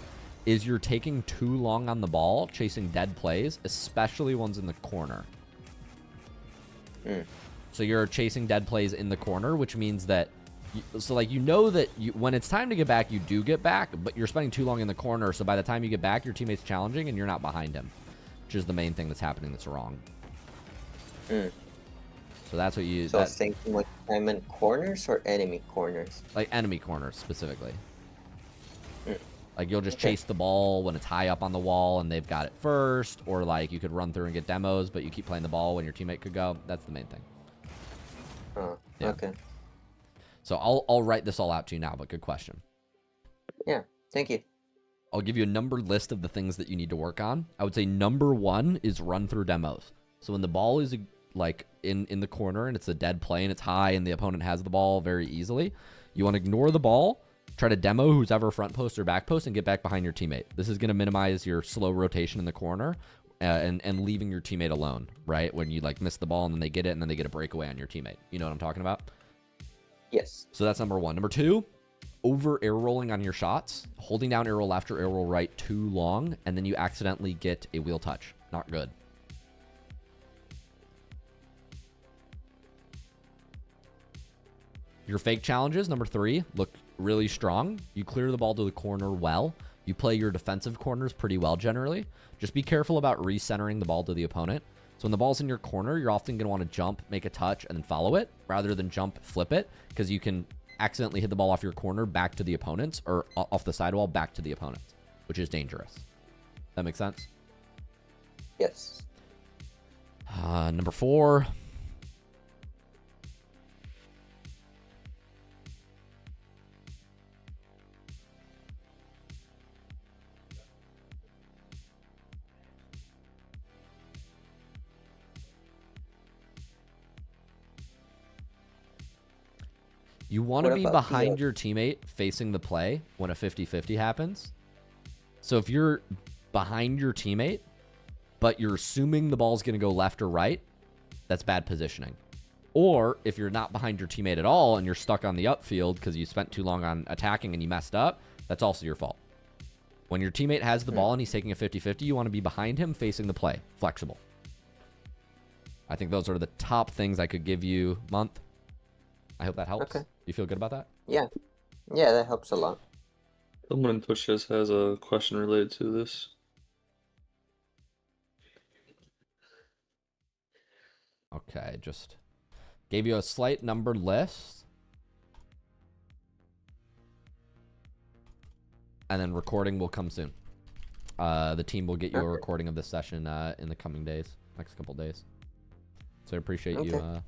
is you're taking too long on the ball, chasing dead plays, especially ones in the corner. So you're chasing dead plays in the corner, which means that, you know that when it's time to get back, you do get back, but you're spending too long in the corner. So by the time you get back, your teammate's challenging and you're not behind him, which is the main thing that's happening that's wrong. So that's what you. So thinking like I'm in corners or enemy corners? Like enemy corners specifically. Like you'll just chase the ball when it's high up on the wall and they've got it first, or like you could run through and get demos, but you keep playing the ball when your teammate could go. That's the main thing. Oh, Yeah. okay. So I'll write this all out to you now, but good question. Yeah, thank you. I'll give you a numbered list of the things that you need to work on. I would say number 1 is run through demos. So when the ball is like in the corner and it's a dead play and it's high and the opponent has the ball very easily, you want to ignore the ball, try to demo who's ever front post or back post, and get back behind your teammate. This is going to minimize your slow rotation in the corner and leaving your teammate alone, right? When you like miss the ball and then they get it and then they get a breakaway on your teammate. You know what I'm talking about? Yes. So that's number 1. Number 2, over air rolling on your shots, holding down air roll left or air roll right too long, and then you accidentally get a wheel touch. Not good. Your fake challenges, number 3, look really strong. You clear the ball to the corner well. You play your defensive corners pretty well generally. Just be careful about recentering the ball to the opponent. So when the ball's in your corner, you're often going to want to jump, make a touch, and then follow it, rather than jump, flip it, because you can accidentally hit the ball off your corner back to the opponents, or off the sidewall back to the opponents, which is dangerous. That makes sense? Yes. Number 4. You want to be behind your teammate facing the play when a 50-50 happens. So if you're behind your teammate, but you're assuming the ball's going to go left or right, that's bad positioning. Or if you're not behind your teammate at all and you're stuck on the upfield because you spent too long on attacking and you messed up, that's also your fault. When your teammate has the ball and he's taking a 50-50, you want to be behind him facing the play, flexible. I think those are the top things I could give you, Month. I hope that helps. Okay. You feel good about that? Yeah. Yeah, that helps a lot. Someone in Twitch has a question related to this. Okay, just gave you a slight numbered list. And then recording will come soon. The team will get you a recording of this session in the coming days, next couple days. So I appreciate you.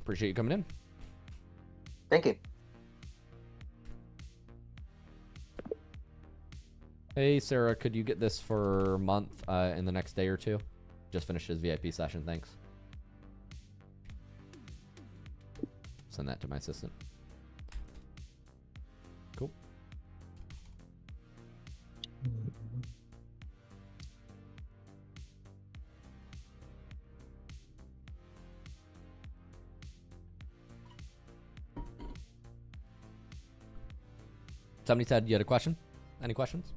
Appreciate you coming in. Thank you. Hey, Sarah, could you get this for Month in the next day or two? Just finished his VIP session, thanks. Send that to my assistant. Cool. Somebody said you had a question? Any questions?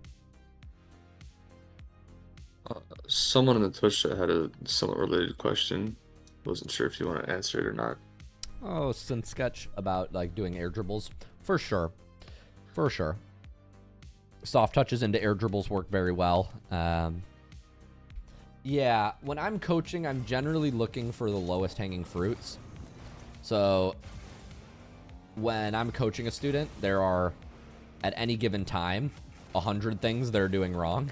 Someone in the Twitch chat had a somewhat related question. Wasn't sure if you want to answer it or not. Oh, some sketch about like doing air dribbles. For sure. For sure. Soft touches into air dribbles work very well. Yeah, when I'm coaching, I'm generally looking for the lowest hanging fruits. So when I'm coaching a student, there are, at any given time, 100 things they're doing wrong,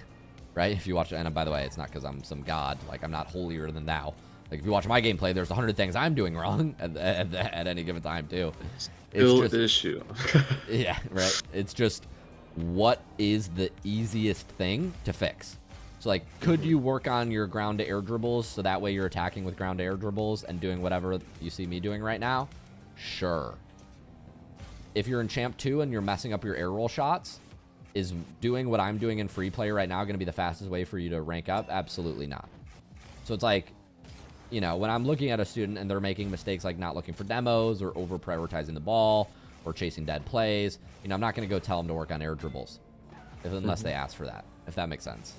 right? If you watch it, and by the way, it's not because I'm some god. Like, I'm not holier than thou. Like, if you watch my gameplay, there's 100 things I'm doing wrong at any given time, too. Still an issue. Yeah, right. It's just, what is the easiest thing to fix? So, like, could you work on your ground to air dribbles so that way you're attacking with ground to air dribbles and doing whatever you see me doing right now? Sure. If you're in Champ 2 and you're messing up your air roll shots, is doing what I'm doing in free play right now going to be the fastest way for you to rank up? Absolutely not. So it's like, you know, when I'm looking at a student and they're making mistakes like not looking for demos or over prioritizing the ball or chasing dead plays, you know, I'm not going to go tell them to work on air dribbles unless they ask for that, if that makes sense.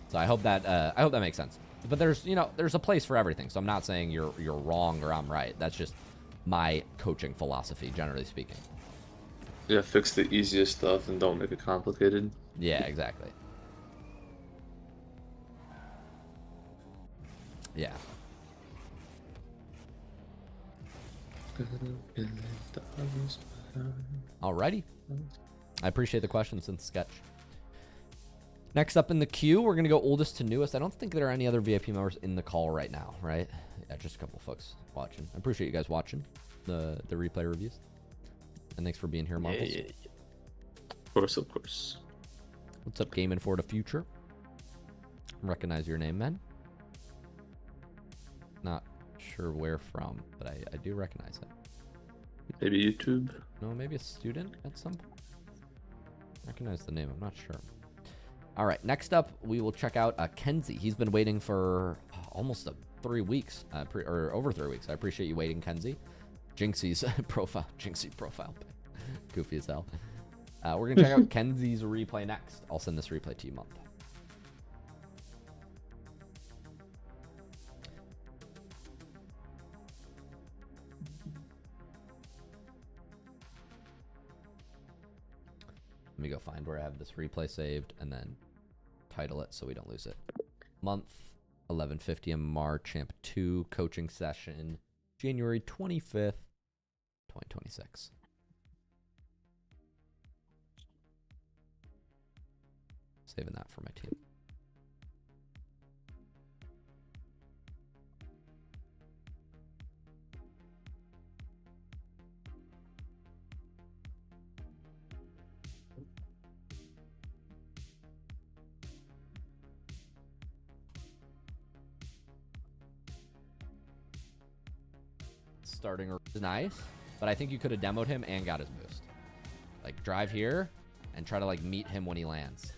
So I hope that makes sense. But there's, you know, there's a place for everything. So I'm not saying you're wrong or I'm right. That's just my coaching philosophy, generally speaking. Yeah, fix the easiest stuff and don't make it complicated. Yeah, exactly. Yeah. Alrighty. I appreciate the question since sketch. Next up in the queue, we're going to go oldest to newest. I don't think there are any other VIP members in the call right now, right? Yeah, just a couple folks watching. I appreciate you guys watching. the replay reviews. And thanks for being here, Marbles. Yeah. Of course, of course. What's up, Gaming for the Future? Recognize your name, man. Not sure where from, but I do recognize it. Maybe YouTube. No, maybe a student at some point. Recognize the name. I'm not sure. All right. Next up, we will check out Kenzie. He's been waiting for almost 3 weeks, or over 3 weeks. I appreciate you waiting, Kenzie. Jinxie's profile. Jinxie profile. Goofy as hell. We're gonna check out Kenzie's replay next. I'll send this replay to you, Month. Let me go find where I have this replay saved and then title it so we don't lose it. Month 11:50 MMR Champ 2 coaching session, January 25th, 2026. Saving that for my team. Starting is nice, but I think you could have demoed him and got his boost. Like, drive here and try to, like, meet him when he lands.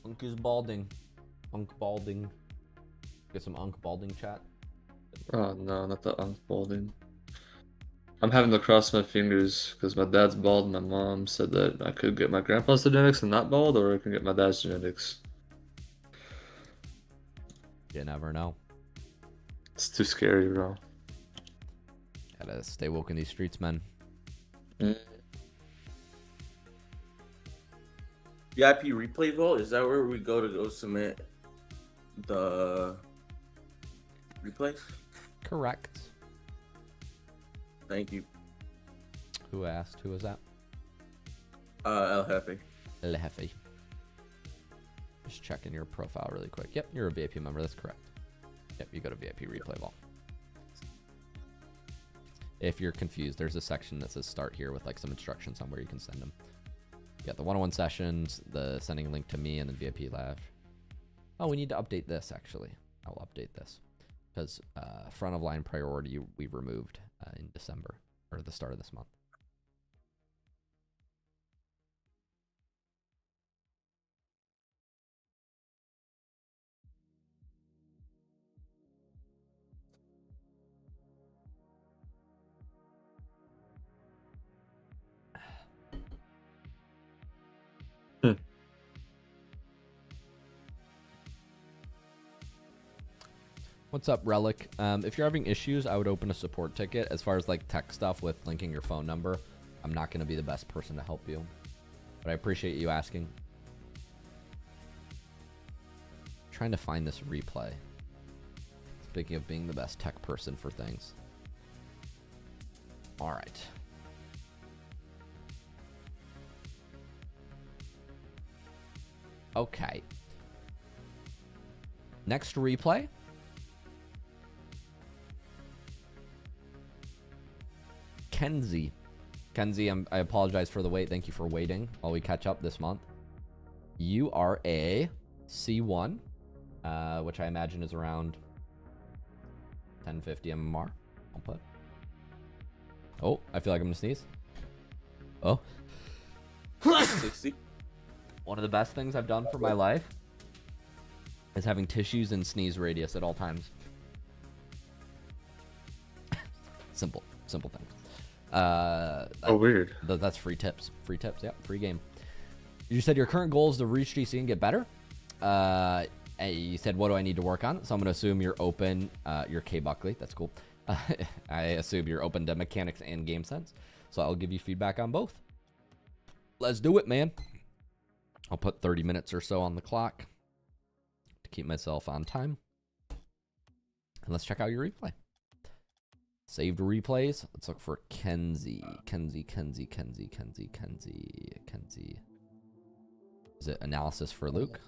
Unk is balding. Unk balding. Get some Unk balding chat. Oh no, not the Unk balding. I'm having to cross my fingers because my dad's bald and my mom said that I could get my grandpa's genetics and not bald, or I can get my dad's genetics. You never know. It's too scary, bro. Gotta stay woke in these streets, man. VIP replay vault, is that where we go submit the replays? Correct. Thank you. Who asked? Who was that? El Jefe. El Jefe. Just checking your profile really quick. Yep, you're a VIP member. That's correct. Yep, you go to VIP replay vault. If you're confused, there's a section that says start here with like some instructions on where you can send them. You got the one-on-one sessions, the sending a link to me, and then VIP Live. Oh, we need to update this actually. I'll update this because front of line priority we removed in December or the start of this month. What's up, Relic? If you're having issues, I would open a support ticket. As far as like tech stuff with linking your phone number, I'm not going to be the best person to help you, but I appreciate you asking. Trying to find this replay. Speaking of being the best tech person for things. All right. Okay. Next replay. Kenzie. Kenzie, I apologize for the wait. Thank you for waiting while we catch up this month. You are a C1, which I imagine is around 1050 MMR. I'll put. Oh, I feel like I'm gonna sneeze. Oh. 60. One of the best things I've done for my life is having tissues and sneeze radius at all times. Simple thing. Weird. That's free tips. Free tips, yeah. Free game. You said your current goal is to reach GC and get better. You said, what do I need to work on? So I'm going to assume you're open. You're K Buckley. That's cool. I assume you're open to mechanics and game sense. So I'll give you feedback on both. Let's do it, man. I'll put 30 minutes or so on the clock to keep myself on time. And let's check out your replay. Saved replays. Let's look for Kenzie. Kenzie. Is it analysis for Luke?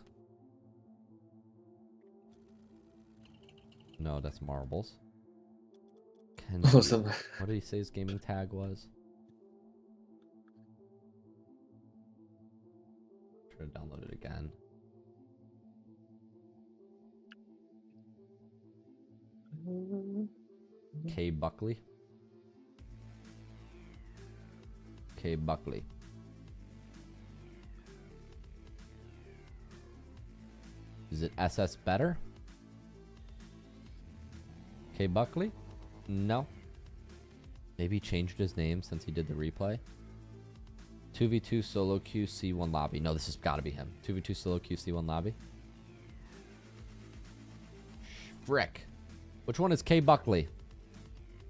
No, that's marbles. Oh, so- What did he say his gaming tag was? Try to download it again. K Buckley. K Buckley. Is it SS better? K Buckley? No. Maybe he changed his name since he did the replay. 2v2 solo queue C1 lobby. No, this has got to be him. 2v2 solo queue C1 lobby. Frick. Which one is K Buckley?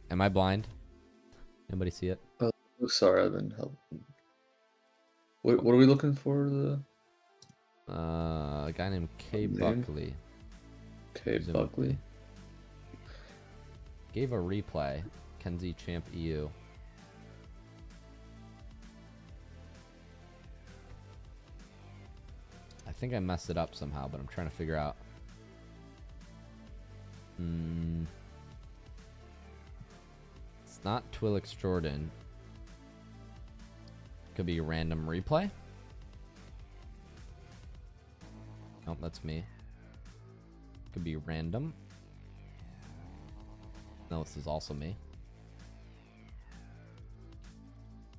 Am I blind? Anybody see it? Oh, sorry, I've been helping. What are we looking for? A guy named K Name? Buckley. K Buckley. Gave a replay. Kenzie Champ EU. I think I messed it up somehow, but I'm trying to figure out. It's not Twilix Jordan. Could be a random replay. Nope, that's me. Could be random. No, this is also me.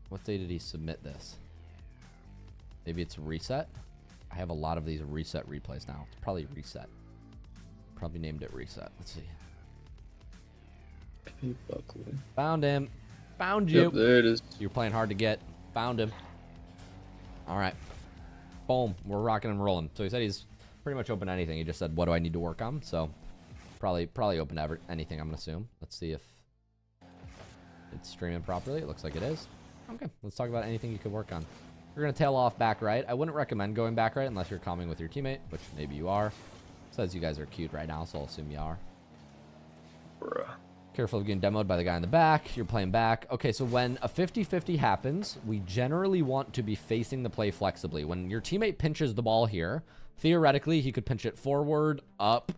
What day did he submit this? Maybe it's reset? I have a lot of these reset replays now. It's probably reset. Probably named it reset. Let's see. K Buckley. Found him. Found you. Yep, there it is. You're playing hard to get. Found him. All right. Boom. We're rocking and rolling. So he said he's pretty much open to anything. He just said, what do I need to work on? So probably open to anything, I'm going to assume. Let's see if it's streaming properly. It looks like it is. Okay. Let's talk about anything you could work on. You're going to tail off back right. I wouldn't recommend going back right unless you're calming with your teammate, which maybe you are. It says you guys are queued right now, so I'll assume you are. Bruh. Careful of getting demoed by the guy in the back. You're playing back. Okay, so when a 50-50 happens, we generally want to be facing the play flexibly. When your teammate pinches the ball here, theoretically, he could pinch it forward, up,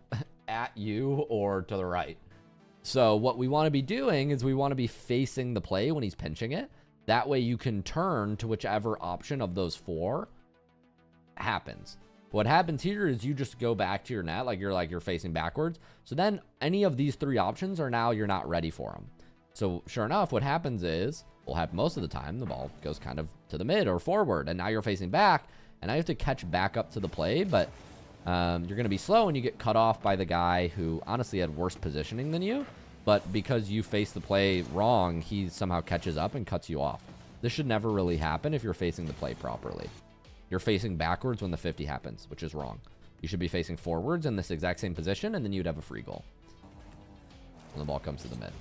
at you, or to the right. So what we want to be doing is we want to be facing the play when he's pinching it. That way you can turn to whichever option of those four happens. What happens here is you just go back to your net like you're facing backwards. So then any of these three options are now you're not ready for them. So sure enough, what happens is, will happen most of the time, the ball goes kind of to the mid or forward, and now you're facing back, and now you have to catch back up to the play, but you're going to be slow and you get cut off by the guy who honestly had worse positioning than you. But because you face the play wrong, he somehow catches up and cuts you off. This should never really happen if you're facing the play properly. You're facing backwards when the 50 happens, which is wrong. You should be facing forwards in this exact same position, and then you'd have a free goal. And the ball comes to the mid.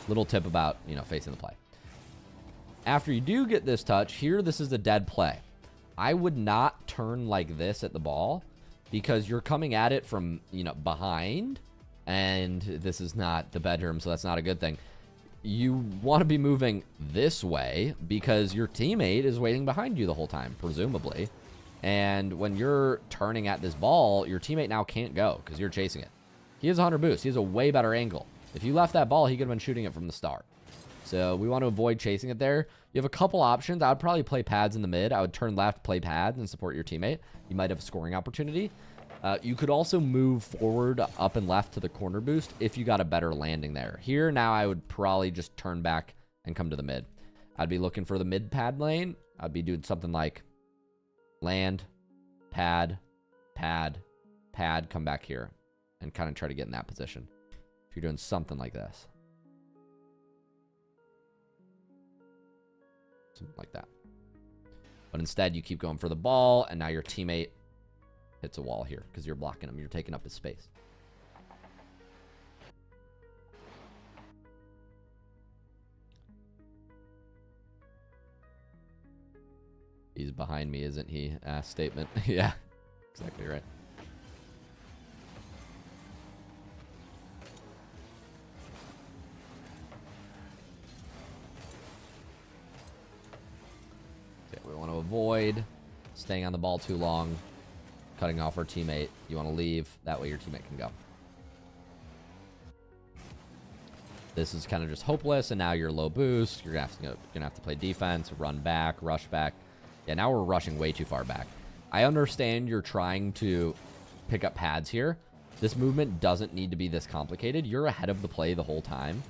Little tip about, facing the play. After you do get this touch, here this is a dead play. I would not turn like this at the ball because you're coming at it from, behind, and this is not the bedroom, so that's not a good thing. You want to be moving this way because your teammate is waiting behind you the whole time, presumably. And when you're turning at this ball, your teammate now can't go because you're chasing it. He has 100 boost. He has a way better angle. If you left that ball, he could have been shooting it from the start. So we want to avoid chasing it there. You have a couple options. I would probably play pads in the mid. I would turn left, play pads, and support your teammate. You might have a scoring opportunity. You could also move forward, up and left to the corner boost if you got a better landing there. Here, now I would probably just turn back and come to the mid. I'd be looking for the mid pad lane. I'd be doing something like land, pad, pad, pad, come back here, and kind of try to get in that position. If you're doing something like this. Something like that. But instead, you keep going for the ball, and now your teammate hits a wall here because you're blocking him. You're taking up his space. He's behind me, isn't he? Statement. Yeah, exactly right. Okay, we want to avoid staying on the ball too long. cutting off our teammate. You want to leave. That way your teammate can go. This is kind of just hopeless, and now you're low boost. You're gonna have to play defense, run back, rush back. Yeah, now we're rushing way too far back. I understand you're trying to pick up pads here. This movement doesn't need to be this complicated. You're ahead of the play the whole time.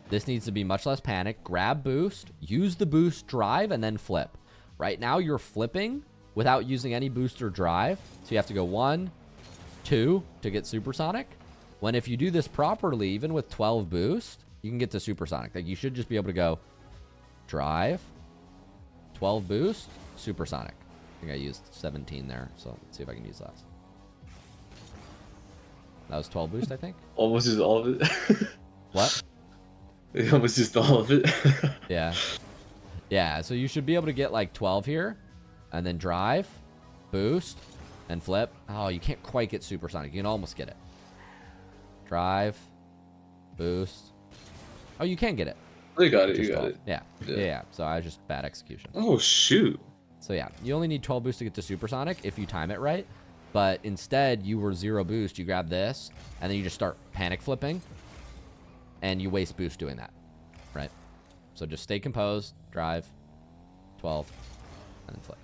This needs to be much less panic. Grab boost, use the boost, drive, and then flip. Right now, you're flipping without using any boost or drive. So you have to go 1, 2 to get supersonic. When if you do this properly, even with 12 boost, you can get to supersonic. Like, you should just be able to go drive, 12 boost, supersonic. I think I used 17 there, so let's see if I can use that. That was 12 boost, I think. Almost just all of it. What? Almost just all of it. Yeah. Yeah, so you should be able to get like 12 here, and then drive, boost, and flip. Oh, you can't quite get supersonic. You can almost get it. Drive, boost. Oh, you can get it. You got it, you got it. Yeah. Yeah. So I was just bad execution. Oh, shoot. So yeah, you only need 12 boost to get to supersonic if you time it right. But instead, you were 0 boost. You grab this, and then you just start panic flipping, and you waste boost doing that, right? So just stay composed, drive, 12, and then flip.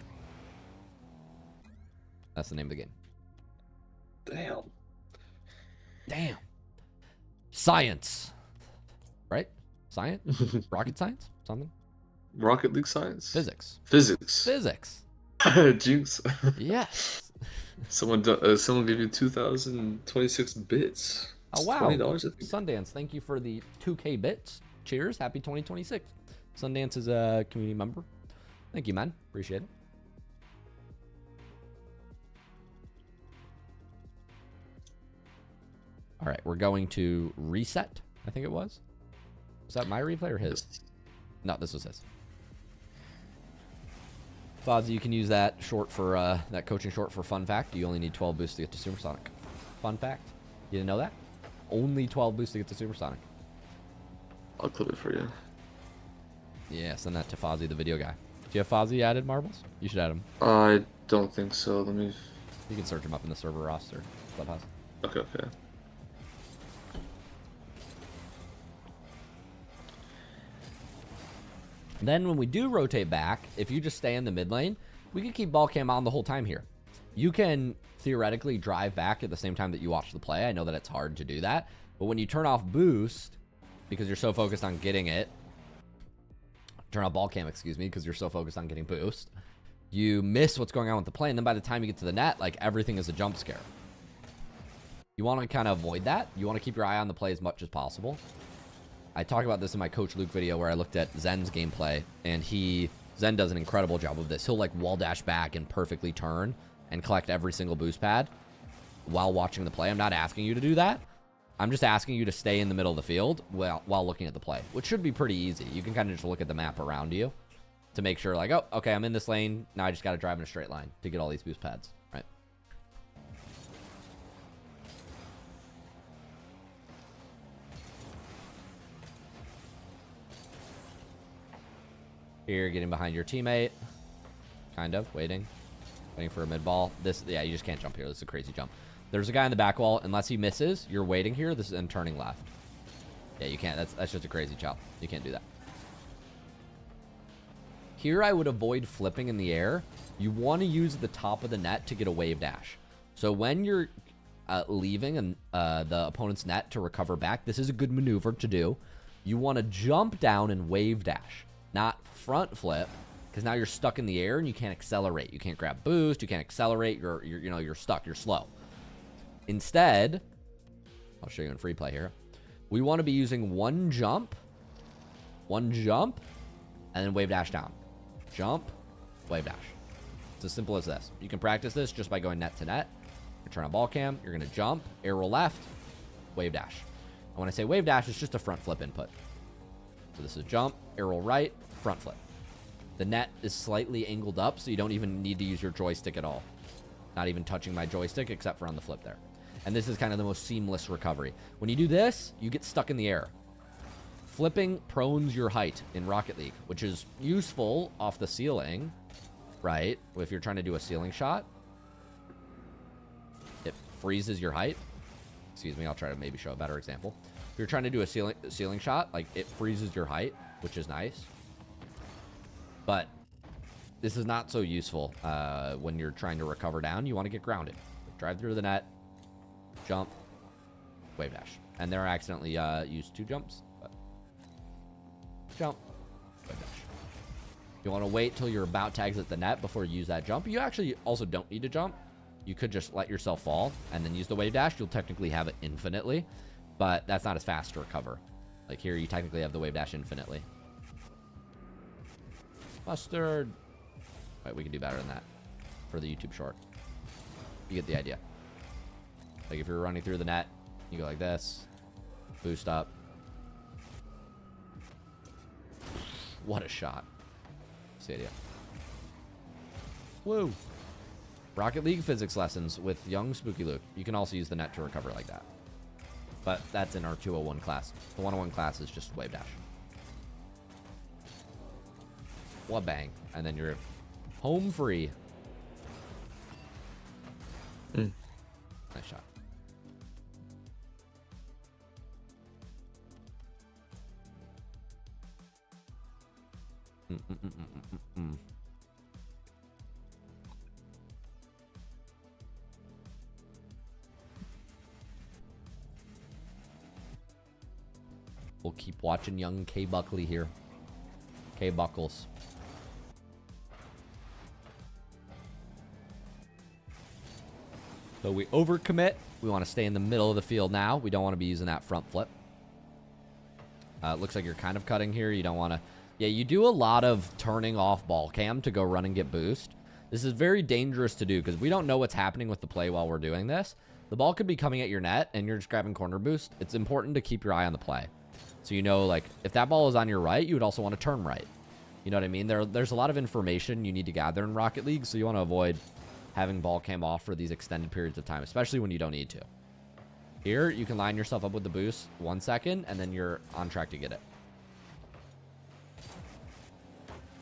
That's the name of the game. Damn. Science. Right? Science? Rocket science? Something? Rocket League science? Physics. Physics. Jinx. Yes. Someone gave you 2,026 bits. Oh, wow. $20, I think. Sundance, thank you for the 2K bits. Cheers. Happy 2026. Sundance is a community member. Thank you, man. Appreciate it. All right, we're going to reset, I think it was. Was that my replay or his? No, this was his. Fozzie, you can use that short for that coaching short for fun fact. You only need 12 boosts to get to supersonic. Fun fact. You didn't know that? Only 12 boosts to get to supersonic. I'll clip it for you. Yeah, send that to Fozzie, the video guy. Do you have Fozzie added, Marbles? You should add him. I don't think so. Let me... You can search him up in the server roster. Clubhouse. Okay. Then when we do rotate back, if you just stay in the mid lane, we can keep ball cam on the whole time here. You can theoretically drive back at the same time that you watch the play. I know that it's hard to do that. But when you turn off boost, because you're so focused on getting it, turn off ball cam, excuse me, because you're so focused on getting boost, you miss what's going on with the play. And then by the time you get to the net, like everything is a jump scare. You want to kind of avoid that. You want to keep your eye on the play as much as possible. I talk about this in my Coach Luke video where I looked at Zen's gameplay, and Zen does an incredible job of this. He'll like wall dash back and perfectly turn and collect every single boost pad while watching the play. I'm not asking you to do that. I'm just asking you to stay in the middle of the field while looking at the play, which should be pretty easy. You can kind of just look at the map around you to make sure like, oh, okay, I'm in this lane. Now I just got to drive in a straight line to get all these boost pads, right? Here, getting behind your teammate. Kind of, waiting for a mid ball. Yeah, you just can't jump here. This is a crazy jump. There's a guy in the back wall. Unless he misses, you're waiting here. This is and turning left. Yeah, you can't. That's just a crazy chop. You can't do that. Here, I would avoid flipping in the air. You want to use the top of the net to get a wave dash. So when you're leaving the opponent's net to recover back, this is a good maneuver to do. You want to jump down and wave dash, not front flip, because now you're stuck in the air and you can't accelerate. You can't grab boost. You can't accelerate. You're stuck. You're slow. Instead, I'll show you in free play here. We want to be using one jump, and then wave dash down. Jump, wave dash. It's as simple as this. You can practice this just by going net to net. You turn on ball cam. You're going to jump, arrow left, wave dash. And when I say wave dash, it's just a front flip input. So this is jump, arrow right, front flip. The net is slightly angled up, so you don't even need to use your joystick at all. Not even touching my joystick except for on the flip there. And this is kind of the most seamless recovery. When you do this, you get stuck in the air. Flipping prones your height in Rocket League, which is useful off the ceiling, right? If you're trying to do a ceiling shot. freezes your height. Excuse me, I'll try to maybe show a better example. If you're trying to do a ceiling shot, like it freezes your height, which is nice. But this is not so useful when you're trying to recover down. You want to get grounded. Drive through the net, jump, wave dash. And there I accidentally used 2 jumps. But jump, wave dash. You want to wait till you're about to exit the net before you use that jump. You actually also don't need to jump. You could just let yourself fall and then use the wave dash. You'll technically have it infinitely, but that's not as fast to recover. Like here, you technically have the wave dash infinitely. Mustard. Wait, we can do better than that for the YouTube short. You get the idea. Like if you're running through the net, you go like this, boost up. What a shot. That's the idea. Woo. Rocket League physics lessons with young SpookyLuke. You can also use the net to recover like that. But that's in our 201 class. The 101 class is just wave dash. What bang. And then you're home free. Nice shot. We'll keep watching young K Buckley here. K Buckles. So we overcommit. We want to stay in the middle of the field now. We don't want to be using that front flip. It looks like you're kind of cutting here. You don't want to... Yeah, you do a lot of turning off ball cam to go run and get boost. This is very dangerous to do because we don't know what's happening with the play while we're doing this. The ball could be coming at your net and you're just grabbing corner boost. It's important to keep your eye on the play. So you know, like, if that ball is on your right, you would also want to turn right. You know what I mean? There's a lot of information you need to gather in Rocket League, so you want to avoid having ball cam off for these extended periods of time, especially when you don't need to. Here, you can line yourself up with the boost 1 second, and then you're on track to get it.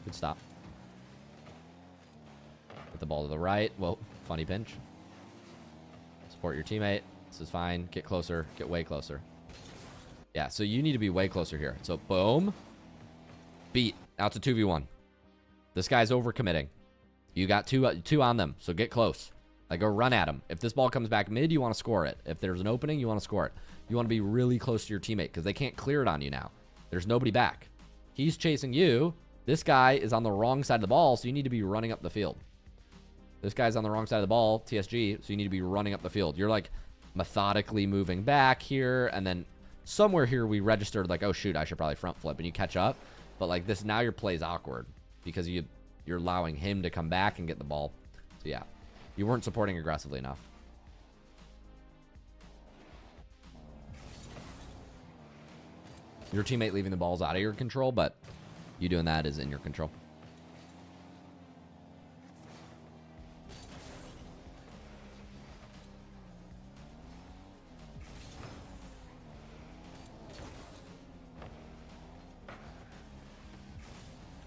Good stop. Get the ball to the right. Whoa, funny pinch. Support your teammate. This is fine. Get closer. Get way closer. Yeah, so you need to be way closer here. So, boom. Beat. Out to 2v1. This guy's overcommitting. You got two on them, so get close. Like, go run at him. If this ball comes back mid, you want to score it. If there's an opening, you want to score it. You want to be really close to your teammate because they can't clear it on you now. There's nobody back. He's chasing you. This guy is on the wrong side of the ball, so you need to be running up the field. This guy's on the wrong side of the ball, TSG, so you need to be running up the field. You're, like, methodically moving back here, and then somewhere here we registered, like, oh, shoot, I should probably front flip, and you catch up. But, like, this, now your play's awkward because you're allowing him to come back and get the ball. So, yeah, you weren't supporting aggressively enough. Your teammate leaving the ball's out of your control, but you doing that is in your control.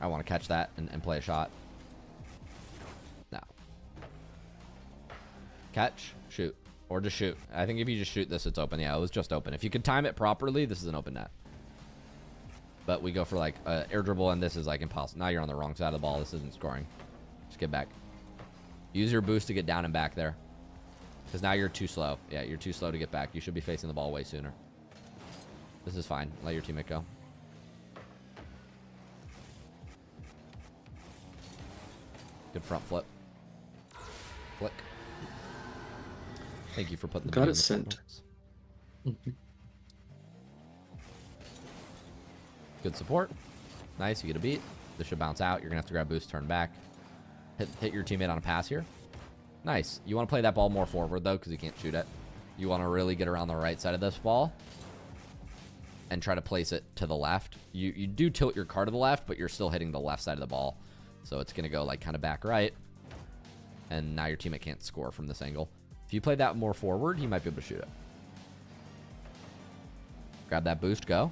I want to catch that and play a shot. No. Catch, shoot, or just shoot. I think if you just shoot this, it's open. Yeah, it was just open. If you could time it properly, this is an open net. But we go for like air dribble, and this is like impossible. Now you're on the wrong side of the ball. This isn't scoring. Just get back. Use your boost to get down and back there. Because now you're too slow. Yeah, you're too slow to get back. You should be facing the ball way sooner. This is fine. Let your teammate go. Good front flip. Flick. Thank you for putting the got it sent. Good support. Nice. You get a beat. This should bounce out. You're gonna have to grab boost, turn back. Hit your teammate on a pass here. Nice. You want to play that ball more forward though, because you can't shoot it. You want to really get around the right side of this ball and try to place it to the left. You do tilt your car to the left, but you're still hitting the left side of the ball. So it's going to go like kind of back right. And now your teammate can't score from this angle. If you play that more forward, he might be able to shoot it. Grab that boost, go.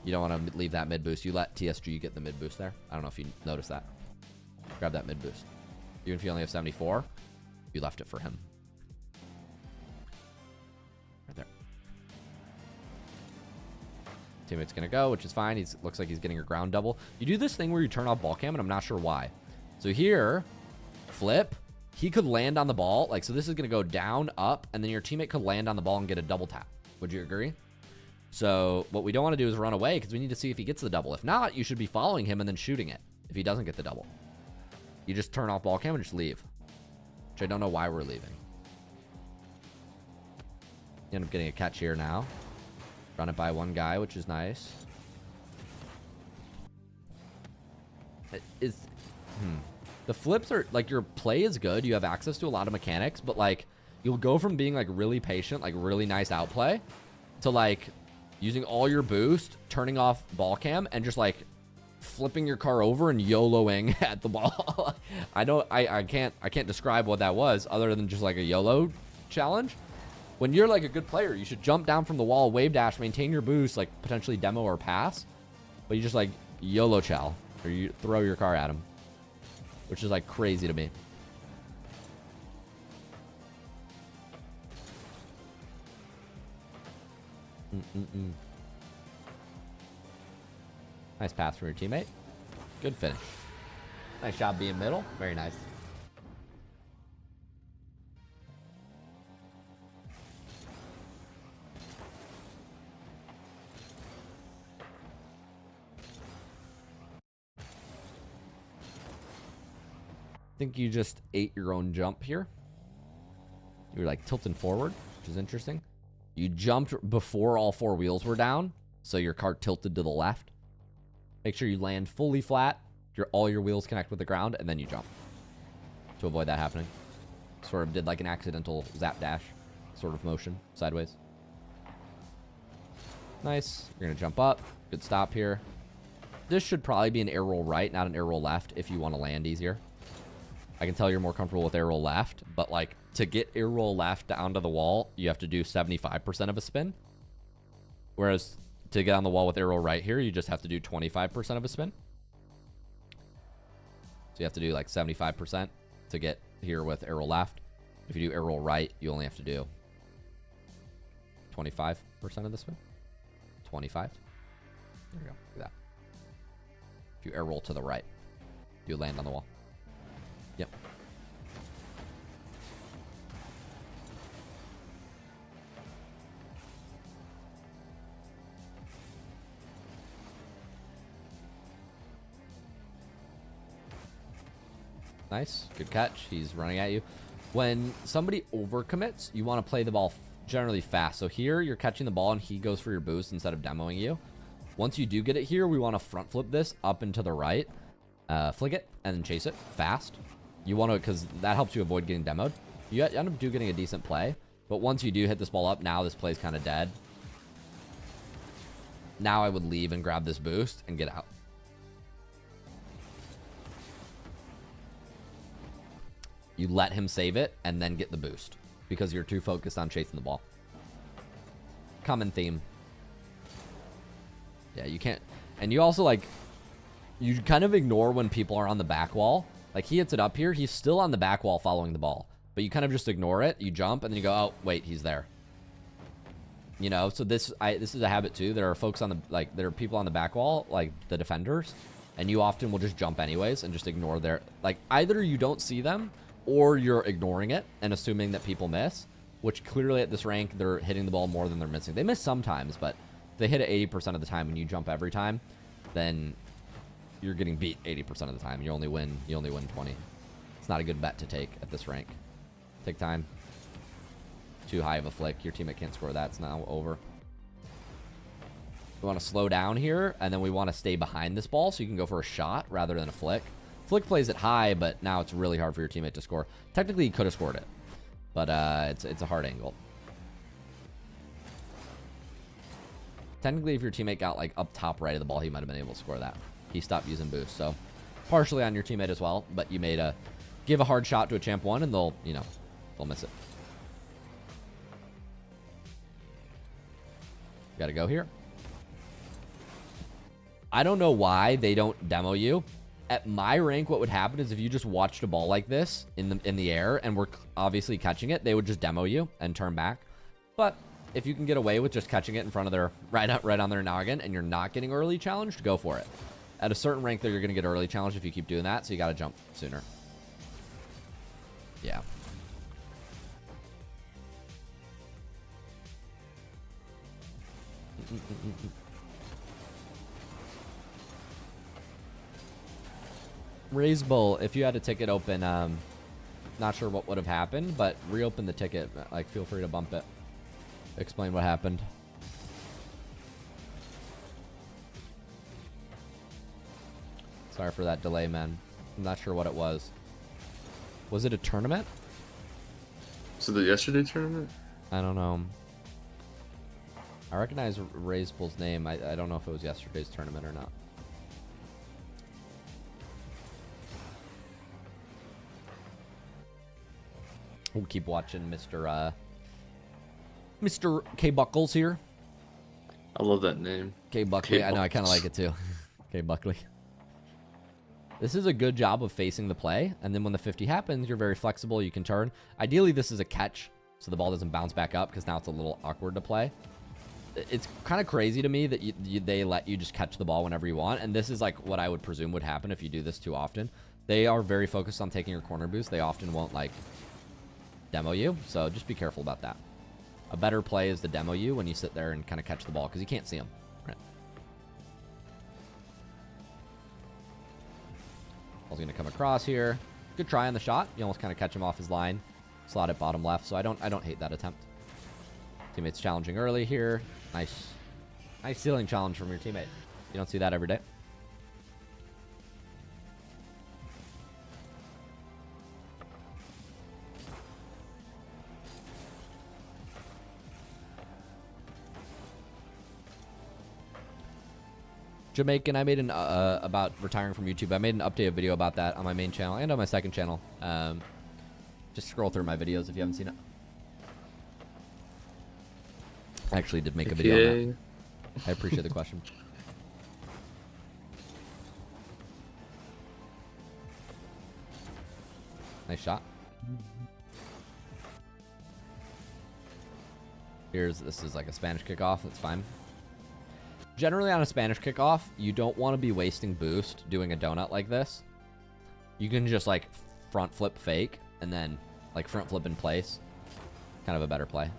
You don't want to leave that mid boost. You let TSG get the mid boost there. I don't know if you noticed that. Grab that mid boost. Even if you only have 74, you left it for him. Teammate's gonna go, which is fine. He looks like he's getting a ground double. You do this thing where you turn off ball cam, and I'm not sure why. So here, flip. He could land on the ball. Like, so this is gonna go down, up, and then your teammate could land on the ball and get a double tap. Would you agree? So what we don't want to do is run away because we need to see if he gets the double. If not, you should be following him and then shooting it if he doesn't get the double. You just turn off ball cam and just leave. Which I don't know why we're leaving. You end up getting a catch here now. Run it by one guy, which is nice. The flips are, like, your play is good. You have access to a lot of mechanics, but, like, you'll go from being, like, really patient, like, really nice outplay to, like, using all your boost, turning off ball cam, and just, like, flipping your car over and YOLOing at the ball. I can't describe what that was other than just, like, a YOLO challenge. When you're, like, a good player, you should jump down from the wall, wave dash, maintain your boost, like, potentially demo or pass. But you just, like, YOLO chow. Or you throw your car at him. Which is, like, crazy to me. Nice pass from your teammate. Good finish. Nice job being middle. Very nice. I think you just ate your own jump here. You were like tilting forward, which is interesting. You jumped before all four wheels were down, so your car tilted to the left. Make sure you land fully flat, all your wheels connect with the ground, and then you jump to avoid that happening. Sort of did like an accidental zap dash sort of motion sideways. Nice. You're gonna jump up. Good stop here. This should probably be an air roll right, not an air roll left if you want to land easier. I can tell you're more comfortable with air roll left, but like to get air roll left down to the wall, you have to do 75% of a spin. Whereas to get on the wall with air roll right here, you just have to do 25% of a spin. So you have to do like 75% to get here with air roll left. If you do air roll right, you only have to do 25% of the spin. 25. There we go. Look at that. If you air roll to the right, you land on the wall. Yep. Nice. Good catch. He's running at you. When somebody overcommits, you want to play the ball generally fast. So here, you're catching the ball and he goes for your boost instead of demoing you. Once you do get it here, we want to front flip this up and to the right. Flick it and then chase it fast. You want to, because that helps you avoid getting demoed. You end up getting a decent play. But once you do hit this ball up, now this play's kind of dead. Now I would leave and grab this boost and get out. You let him save it and then get the boost because you're too focused on chasing the ball. Common theme. Yeah, you can't. And you also, like, you kind of ignore when people are on the back wall. Like, he hits it up here. He's still on the back wall following the ball. But you kind of just ignore it. You jump, and then you go, oh, wait, he's there. You know, so this is a habit, too. There are folks on the, like, there are people on the back wall, like the defenders, and you often will just jump anyways and just ignore their, like, either you don't see them or you're ignoring it and assuming that people miss, which clearly at this rank, they're hitting the ball more than they're missing. They miss sometimes, but if they hit it 80% of the time and you jump every time, then you're getting beat 80% of the time. You only win 20. It's not a good bet to take at this rank. Take time. Too high of a flick. Your teammate can't score that. It's now over. We want to slow down here, and then we want to stay behind this ball so you can go for a shot rather than a flick. Flick plays it high, but now it's really hard for your teammate to score. Technically, he could have scored it, but it's a hard angle. Technically, if your teammate got like up top right of the ball, he might have been able to score that. He stopped using boost, so partially on your teammate as well. But you made give a hard shot to a champ one, and they'll miss it. Got to go here. I don't know why they don't demo you. At my rank, what would happen is if you just watched a ball like this in the air and were obviously catching it, they would just demo you and turn back. But if you can get away with just catching it in front of their right on their noggin, and you're not getting early challenged, go for it. At a certain rank, there you're gonna get early challenged if you keep doing that, so you gotta jump sooner. Yeah. Raise Bull, if you had a ticket open, not sure what would have happened, but reopen the ticket. Like, feel free to bump it. Explain what happened. Sorry for that delay, man. I'm not sure what it was. Was it a tournament? So the yesterday tournament? I don't know. I recognize Raise Bull's name. I don't know if it was yesterday's tournament or not. We'll keep watching Mr. K Buckles here. I love that name. K Buckley. I know, I kind of like it too. K Buckley. This is a good job of facing the play, and then when the 50 happens, you're very flexible. You can turn. Ideally, this is a catch, so the ball doesn't bounce back up, because now it's a little awkward to play. It's kind of crazy to me that they let you just catch the ball whenever you want, and this is like what I would presume would happen if you do this too often. They are very focused on taking your corner boost. They often won't like demo you, so just be careful about that. A better play is to demo you when you sit there and kind of catch the ball, because you can't see them. Right. Ball's gonna come across here. Good try on the shot. You almost kind of catch him off his line. Slot it bottom left, so I don't hate that attempt. Teammates challenging early here. Nice ceiling challenge from your teammate. You don't see that every day. Jamaican, I made an about retiring from YouTube. I made an updated video about that on my main channel and on my second channel. Just scroll through my videos if you haven't seen it. I actually did make a video on that. I appreciate the question. Nice shot. This is like a Spanish kickoff. That's fine. Generally on a Spanish kickoff, you don't want to be wasting boost doing a donut like this. You can just like front flip fake and then like front flip in place. Kind of a better play.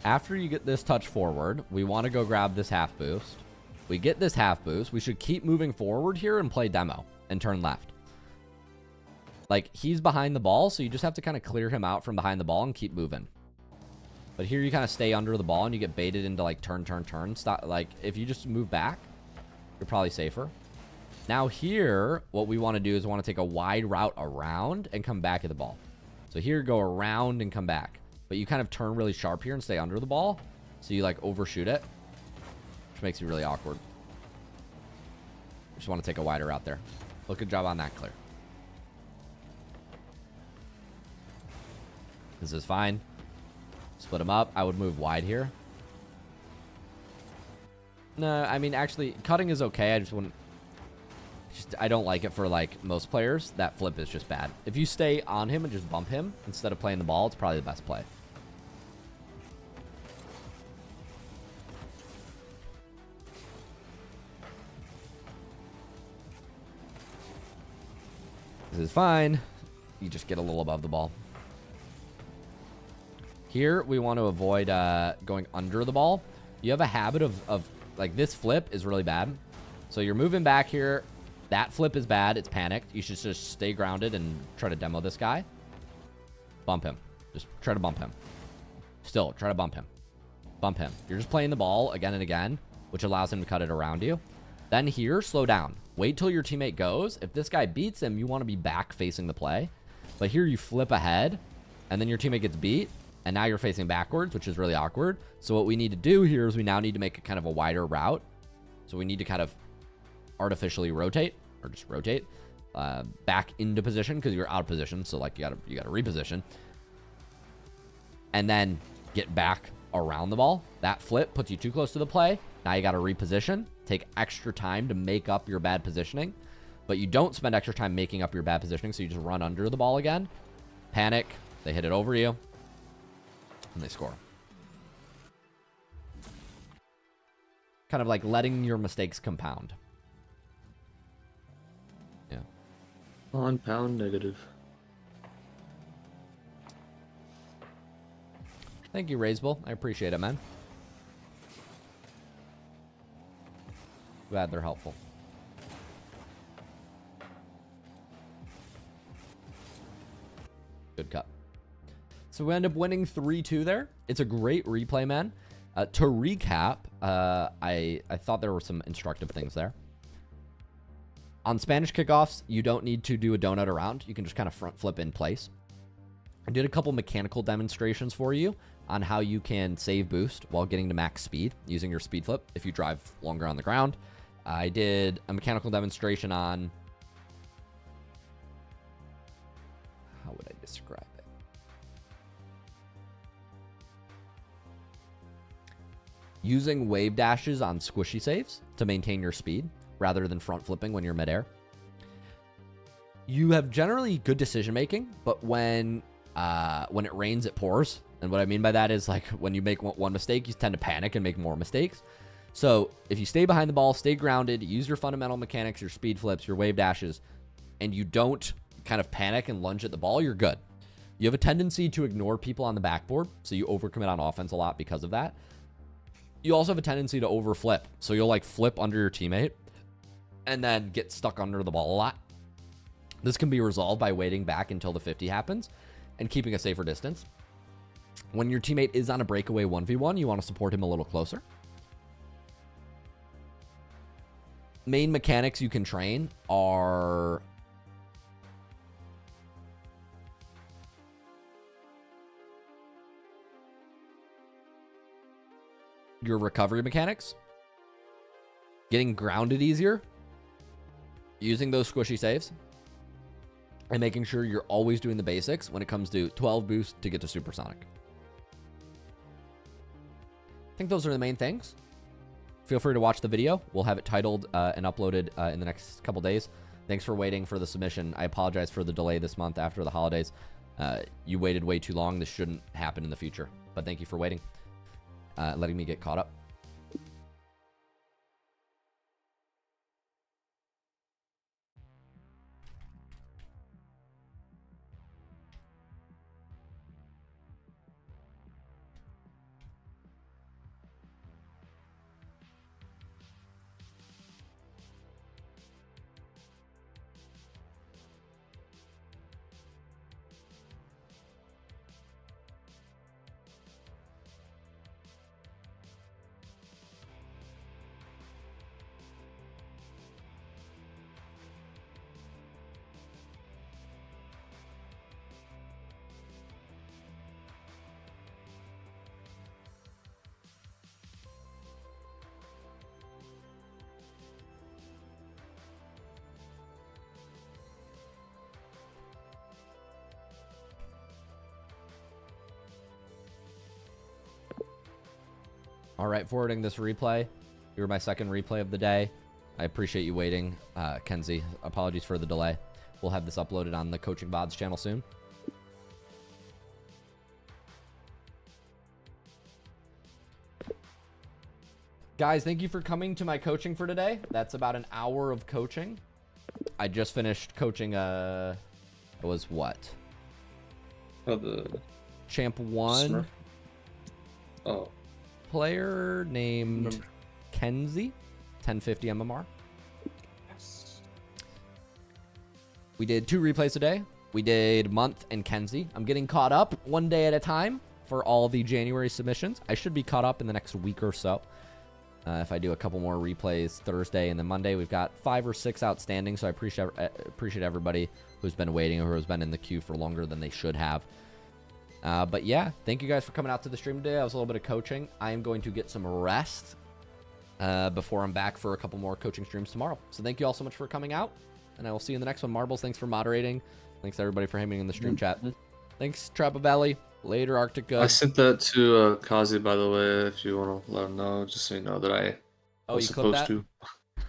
After you get this touch forward, we want to go grab this half boost. We get this half boost. We should keep moving forward here and play demo and turn left. Like, he's behind the ball, so you just have to kind of clear him out from behind the ball and keep moving. But here you kind of stay under the ball and you get baited into like turn. Stop. Like, if you just move back, you're probably safer. Now here, what we want to do is we want to take a wide route around and come back at the ball. So here, go around and come back. But you kind of turn really sharp here and stay under the ball. So you like overshoot it, which makes you really awkward. Just want to take a wider route there. Well, good job on that, clear. This is fine. Split them up. I would move wide here. No, I mean, actually, cutting is okay. I just wouldn't... I don't like it for like most players. That flip is just bad. If you stay on him and just bump him instead of playing the ball, it's probably the best play. This is fine. You just get a little above the ball. Here, we want to avoid going under the ball. You have a habit of like, this flip is really bad. So you're moving back here. That flip is bad. It's panicked. You should just stay grounded and try to demo this guy. Bump him. Just try to bump him. Still, try to bump him. Bump him. You're just playing the ball again and again, which allows him to cut it around you. Then here, slow down. Wait till your teammate goes. If this guy beats him, you want to be back facing the play. But here you flip ahead and then your teammate gets beat, and now you're facing backwards, which is really awkward. So what we need to do here is we now need to make a kind of a wider route. So we need to kind of artificially rotate, or just rotate back into position, because you're out of position. So like you gotta reposition, and then get back around the ball. That flip puts you too close to the play. Now you gotta reposition, take extra time to make up your bad positioning, but you don't spend extra time making up your bad positioning. So you just run under the ball again, panic, they hit it over you, and they score. Kind of like letting your mistakes compound. Yeah. Compound negative. Thank you, Raisable. I appreciate it, man. Glad they're helpful. Good cut. So we end up winning 3-2 there. It's a great replay, man. To recap, I thought there were some instructive things there. On Spanish kickoffs, you don't need to do a donut around. You can just kind of front flip in place. I did a couple mechanical demonstrations for you on how you can save boost while getting to max speed using your speed flip if you drive longer on the ground. I did a mechanical demonstration on... How would I describe it? Using wave dashes on squishy saves to maintain your speed rather than front flipping when you're midair. You have generally good decision making, but when it rains, it pours. And what I mean by that is, like, when you make one mistake, you tend to panic and make more mistakes. So if you stay behind the ball, stay grounded, use your fundamental mechanics, your speed flips, your wave dashes, and you don't kind of panic and lunge at the ball, you're good. You have a tendency to ignore people on the backboard, so you overcommit on offense a lot because of that. You also have a tendency to overflip, so you'll like flip under your teammate and then get stuck under the ball a lot. This can be resolved by waiting back until the 50 happens and keeping a safer distance. When your teammate is on a breakaway 1v1, you want to support him a little closer. Main mechanics you can train are your recovery mechanics, getting grounded easier, using those squishy saves, and making sure you're always doing the basics when it comes to 12 boost to get to supersonic. I think those are the main things. Feel free to watch the video. We'll have it titled and uploaded in the next couple days. Thanks for waiting for the submission. I apologize for the delay this month after the holidays. You waited way too long. This shouldn't happen in the future. But thank you for waiting, letting me get caught up. All right, forwarding this replay. You were my second replay of the day. I appreciate you waiting, Kenzie. Apologies for the delay. We'll have this uploaded on the Coaching VODs channel soon. Guys, thank you for coming to my coaching for today. That's about an hour of coaching. I just finished coaching, it was what? Oh, the... Champ 1. Smurf? Oh. Player named Kenzie, 1050 MMR. Yes. We did 2 replays today. We did Month and Kenzie. I'm getting caught up one day at a time for all the January submissions. I should be caught up in the next week or so. If I do a couple more replays Thursday and then Monday, we've got 5 or 6 outstanding. So I appreciate everybody who's been waiting or who's been in the queue for longer than they should have. But yeah, thank you guys for coming out to the stream today. That was a little bit of coaching. I am going to get some rest before I'm back for a couple more coaching streams tomorrow. So thank you all so much for coming out, and I will see you in the next one. Marbles, thanks for moderating. Thanks everybody for hanging in the stream chat. Thanks, Trappa Valley. Later, Arctic Good. I sent that to Kazi, by the way, if you want to let him know, just so you know that I was supposed to.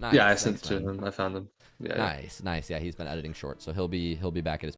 Nice, yeah, I sent thanks, it to him. I found him. Yeah. Nice. Yeah, he's been editing short, so he'll be back at his